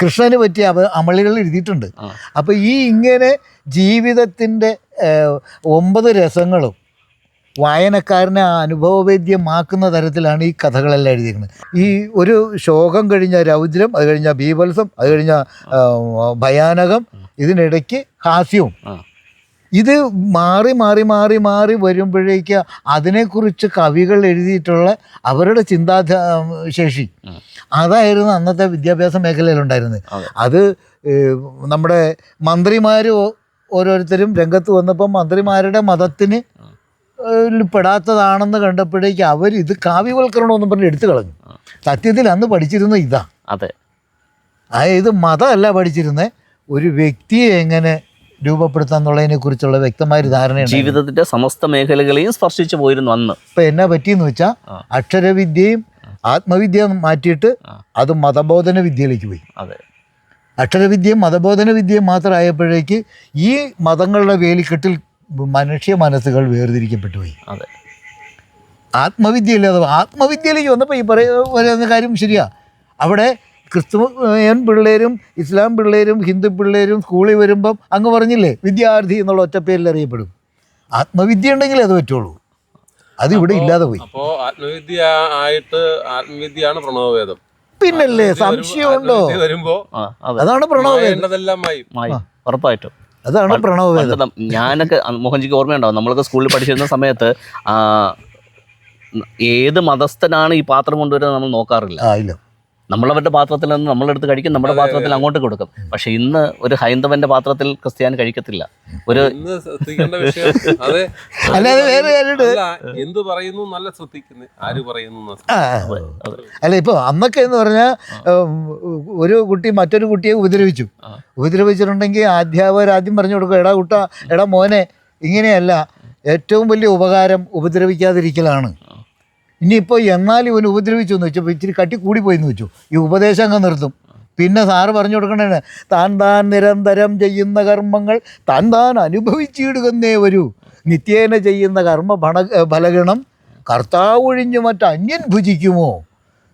കൃഷ്ണന് പറ്റിയ അമളികൾ എഴുതിയിട്ടുണ്ട്. അപ്പോൾ ഇങ്ങനെ ജീവിതത്തിൻ്റെ 9 രസങ്ങളും വായനക്കാരനെ അനുഭവവേദ്യമാക്കുന്ന തരത്തിലാണ് ഈ കഥകളെല്ലാം എഴുതിയിരിക്കുന്നത്. ഈ ഒരു ശോകം കഴിഞ്ഞ രൗദ്രം, അത് കഴിഞ്ഞ ബീഭത്സം, അത് കഴിഞ്ഞ ഭയാനകം, ഇതിനിടയ്ക്ക് ഹാസ്യവും. ഇത് മാറി മാറി മാറി മാറി വരുമ്പോഴേക്ക് അതിനെക്കുറിച്ച് കവികൾ എഴുതിയിട്ടുള്ള അവരുടെ ചിന്താശേഷി അതായിരുന്നു അന്നത്തെ വിദ്യാഭ്യാസ മേഖലയിലുണ്ടായിരുന്നത്. അത് നമ്മുടെ മന്ത്രിമാർ ഓരോരുത്തരും രംഗത്ത് വന്നപ്പം മന്ത്രിമാരുടെ മതത്തിന് പെടാത്തതാണെന്ന് കണ്ടപ്പോഴേക്ക് അവർ ഇത് കാവ്യവൽക്കരണമെന്നും പറഞ്ഞ് എടുത്തു കളഞ്ഞു. സത്യത്തിൽ അന്ന് പഠിച്ചിരുന്ന ഇതാ. അതെ, അതായത് മതമല്ല പഠിച്ചിരുന്നത്, ഒരു വ്യക്തിയെ എങ്ങനെ രൂപപ്പെടുത്താന്നുള്ളതിനെ കുറിച്ചുള്ള വ്യക്തമായൊരു ധാരണ ജീവിതത്തിന്റെ സമസ്ത മേഖലകളെയും സ്പർശിച്ചു പോയിരുന്നു അന്ന്. ഇപ്പം എന്നാ പറ്റിയെന്ന് വെച്ചാൽ അക്ഷരവിദ്യയും ആത്മവിദ്യ മാറ്റിയിട്ട് അത് മതബോധന വിദ്യയിലേക്ക് പോയി. അതെ, അക്ഷരവിദ്യയും മതബോധന വിദ്യയും മാത്രമായപ്പോഴേക്ക് ഈ മതങ്ങളുടെ വേലിക്കെട്ടിൽ മനുഷ്യ മനസ്സുകൾ വേർതിരിക്കപ്പെട്ടു പോയി. അതെ, ആത്മവിദ്യയില്ലാതെ ആത്മവിദ്യയിലേക്ക് വന്നപ്പോൾ ഈ പറയുന്ന കാര്യം ശരിയാ. അവിടെ ക്രിസ്ത്യൻ പിള്ളേരും ഇസ്ലാം പിള്ളേരും ഹിന്ദു പിള്ളേരും സ്കൂളിൽ വരുമ്പം അങ്ങ് പറഞ്ഞില്ലേ വിദ്യാർത്ഥി എന്നുള്ള ഒറ്റപ്പേരിൽ അറിയപ്പെടും. ആത്മവിദ്യ ഉണ്ടെങ്കിൽ അത് പറ്റുള്ളൂ. അതിവിടെ ഇല്ലാതെ പോയി. അപ്പോൾ ആത്മവിദ്യയാണ് പ്രണവവേദം. പിന്നല്ലേ, സംശയമുണ്ടോ? വരുമ്പോ അതാണ് പ്രണവവേദം. ഉറപ്പായിട്ടും അതാണ് പ്രണവവേദം. ഞാനൊക്കെ മോഹൻജിക്ക് ഓർമ്മയുണ്ടാവും, നമ്മളൊക്കെ സ്കൂളിൽ പഠിച്ചിരുന്ന സമയത്ത് ഏത് മതസ്ഥനാണ് ഈ പാത്രം കൊണ്ടുവരുന്നത് നമ്മൾ നോക്കാറില്ല. ഇല്ല, നമ്മളവരുടെ പാത്രത്തിൽ നിന്ന് നമ്മളെടുത്ത് കഴിക്കും, നമ്മുടെ പാത്രത്തിൽ അങ്ങോട്ട് കൊടുക്കും. പക്ഷെ ഇന്ന് ഒരു ഹൈന്ദവന്റെ പാത്രത്തിൽ ക്രിസ്ത്യാനി കഴിക്കത്തില്ല. ഒരു അല്ലാതെ വേറെ കാര്യമുണ്ട്. എന്ത് പറയുന്നു നല്ല ശ്രദ്ധിക്കുന്നത്, ആര് പറയുന്നു. അല്ല, ഇപ്പോൾ അന്നൊക്കെ എന്ന് പറഞ്ഞാൽ ഒരു കുട്ടി മറ്റൊരു കുട്ടിയെ ഉപദ്രവിച്ചിട്ടുണ്ടെങ്കിൽ അധ്യാപകർ ആദ്യം പറഞ്ഞു കൊടുക്കും, എടാ കുട്ട, എടാ മോനെ, ഇങ്ങനെയല്ല, ഏറ്റവും വലിയ ഉപകാരം ഉപദ്രവിക്കാതിരിക്കലാണ്. ഇനിയിപ്പോൾ എന്നാലും ഇവന് ഉപദ്രവിച്ചു എന്ന് വെച്ചപ്പോൾ ഇച്ചിരി കട്ടി കൂടിപ്പോയി എന്ന് വെച്ചു, ഈ ഉപദേശം അങ്ങ് നിർത്തും. പിന്നെ സാറ് പറഞ്ഞു കൊടുക്കണേ, താൻ നിരന്തരം ചെയ്യുന്ന കർമ്മങ്ങൾ താൻ അനുഭവിച്ചിടുകന്നേ വരൂ, നിത്യേന ചെയ്യുന്ന കർമ്മ ഫലഗണം കർത്താവൊഴിഞ്ഞു മറ്റന്യൻ ഭുജിക്കുമോ,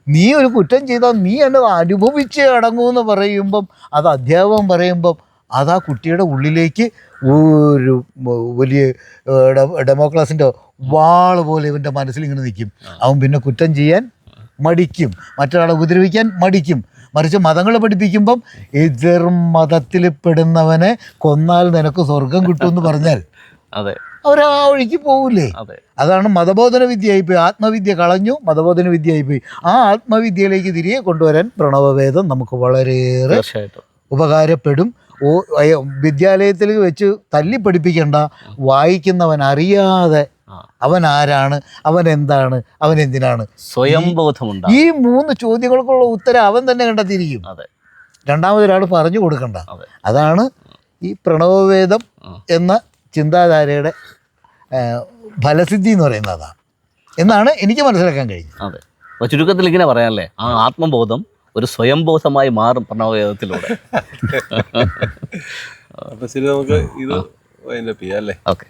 നീ ഒരു കുറ്റം ചെയ്താൽ നീ എന്നെ അനുഭവിച്ചേ അടങ്ങുമെന്ന് പറയുമ്പം, അത് അധ്യാപകൻ പറയുമ്പം, അതാ കുട്ടിയുടെ ഉള്ളിലേക്ക് ഒരു വലിയ ഡെമോക്രാസിൻ്റെ വാള് പോലെ ഇവൻ്റെ മനസ്സിൽ ഇങ്ങനെ നിൽക്കും. അവൻ പിന്നെ കുറ്റം ചെയ്യാൻ മടിക്കും, മറ്റൊരാളെ ഉപദ്രവിക്കാൻ മടിക്കും. മറിച്ച് മതങ്ങൾ പഠിപ്പിക്കുമ്പം എതിർ മതത്തിൽ പെടുന്നവനെ കൊന്നാൽ നിനക്ക് സ്വർഗം കിട്ടുമെന്ന് പറഞ്ഞാൽ അവരാ വഴിക്ക് പോവില്ലേ? അതാണ് മതബോധന വിദ്യയായിപ്പോയി. ആത്മവിദ്യ കളഞ്ഞു, മതബോധന വിദ്യയായിപ്പോയി. ആ ആത്മവിദ്യയിലേക്ക് തിരികെ കൊണ്ടുവരാൻ പ്രണവവേദം നമുക്ക് വളരെയേറെ ഉപകാരപ്പെടും. വിദ്യാലയത്തിൽ വെച്ച് തല്ലി പഠിപ്പിക്കേണ്ട, വായിക്കുന്നവൻ അറിയാതെ അവൻ ആരാണ്, അവൻ എന്താണ്, അവൻ എന്തിനാണ്, സ്വയംബോധമുണ്ട്. ഈ 3 ചോദ്യങ്ങൾക്കുള്ള ഉത്തരം അവൻ തന്നെ കണ്ടെത്തിയിരിക്കും. രണ്ടാമതൊരാൾ പറഞ്ഞു കൊടുക്കണ്ട. അതാണ് ഈ പ്രണവവേദം എന്ന ചിന്താധാരയുടെ ഫലസിദ്ധി എന്ന് പറയുന്നത്. അതാണ് എന്നാണ് എനിക്ക് മനസ്സിലാക്കാൻ കഴിഞ്ഞത്. അതെ, അപ്പോൾ ചുരുക്കത്തിൽ ഇങ്ങനെ പറയാനല്ലേ, ആ ആത്മബോധം ഒരു സ്വയംബോധമായി മാറും പ്രണവവേദത്തിലൂടെ. അപ്പോൾ ശരി, നമുക്ക് ഇത് അതിൻ്റെ അല്ലേ? ഓക്കെ.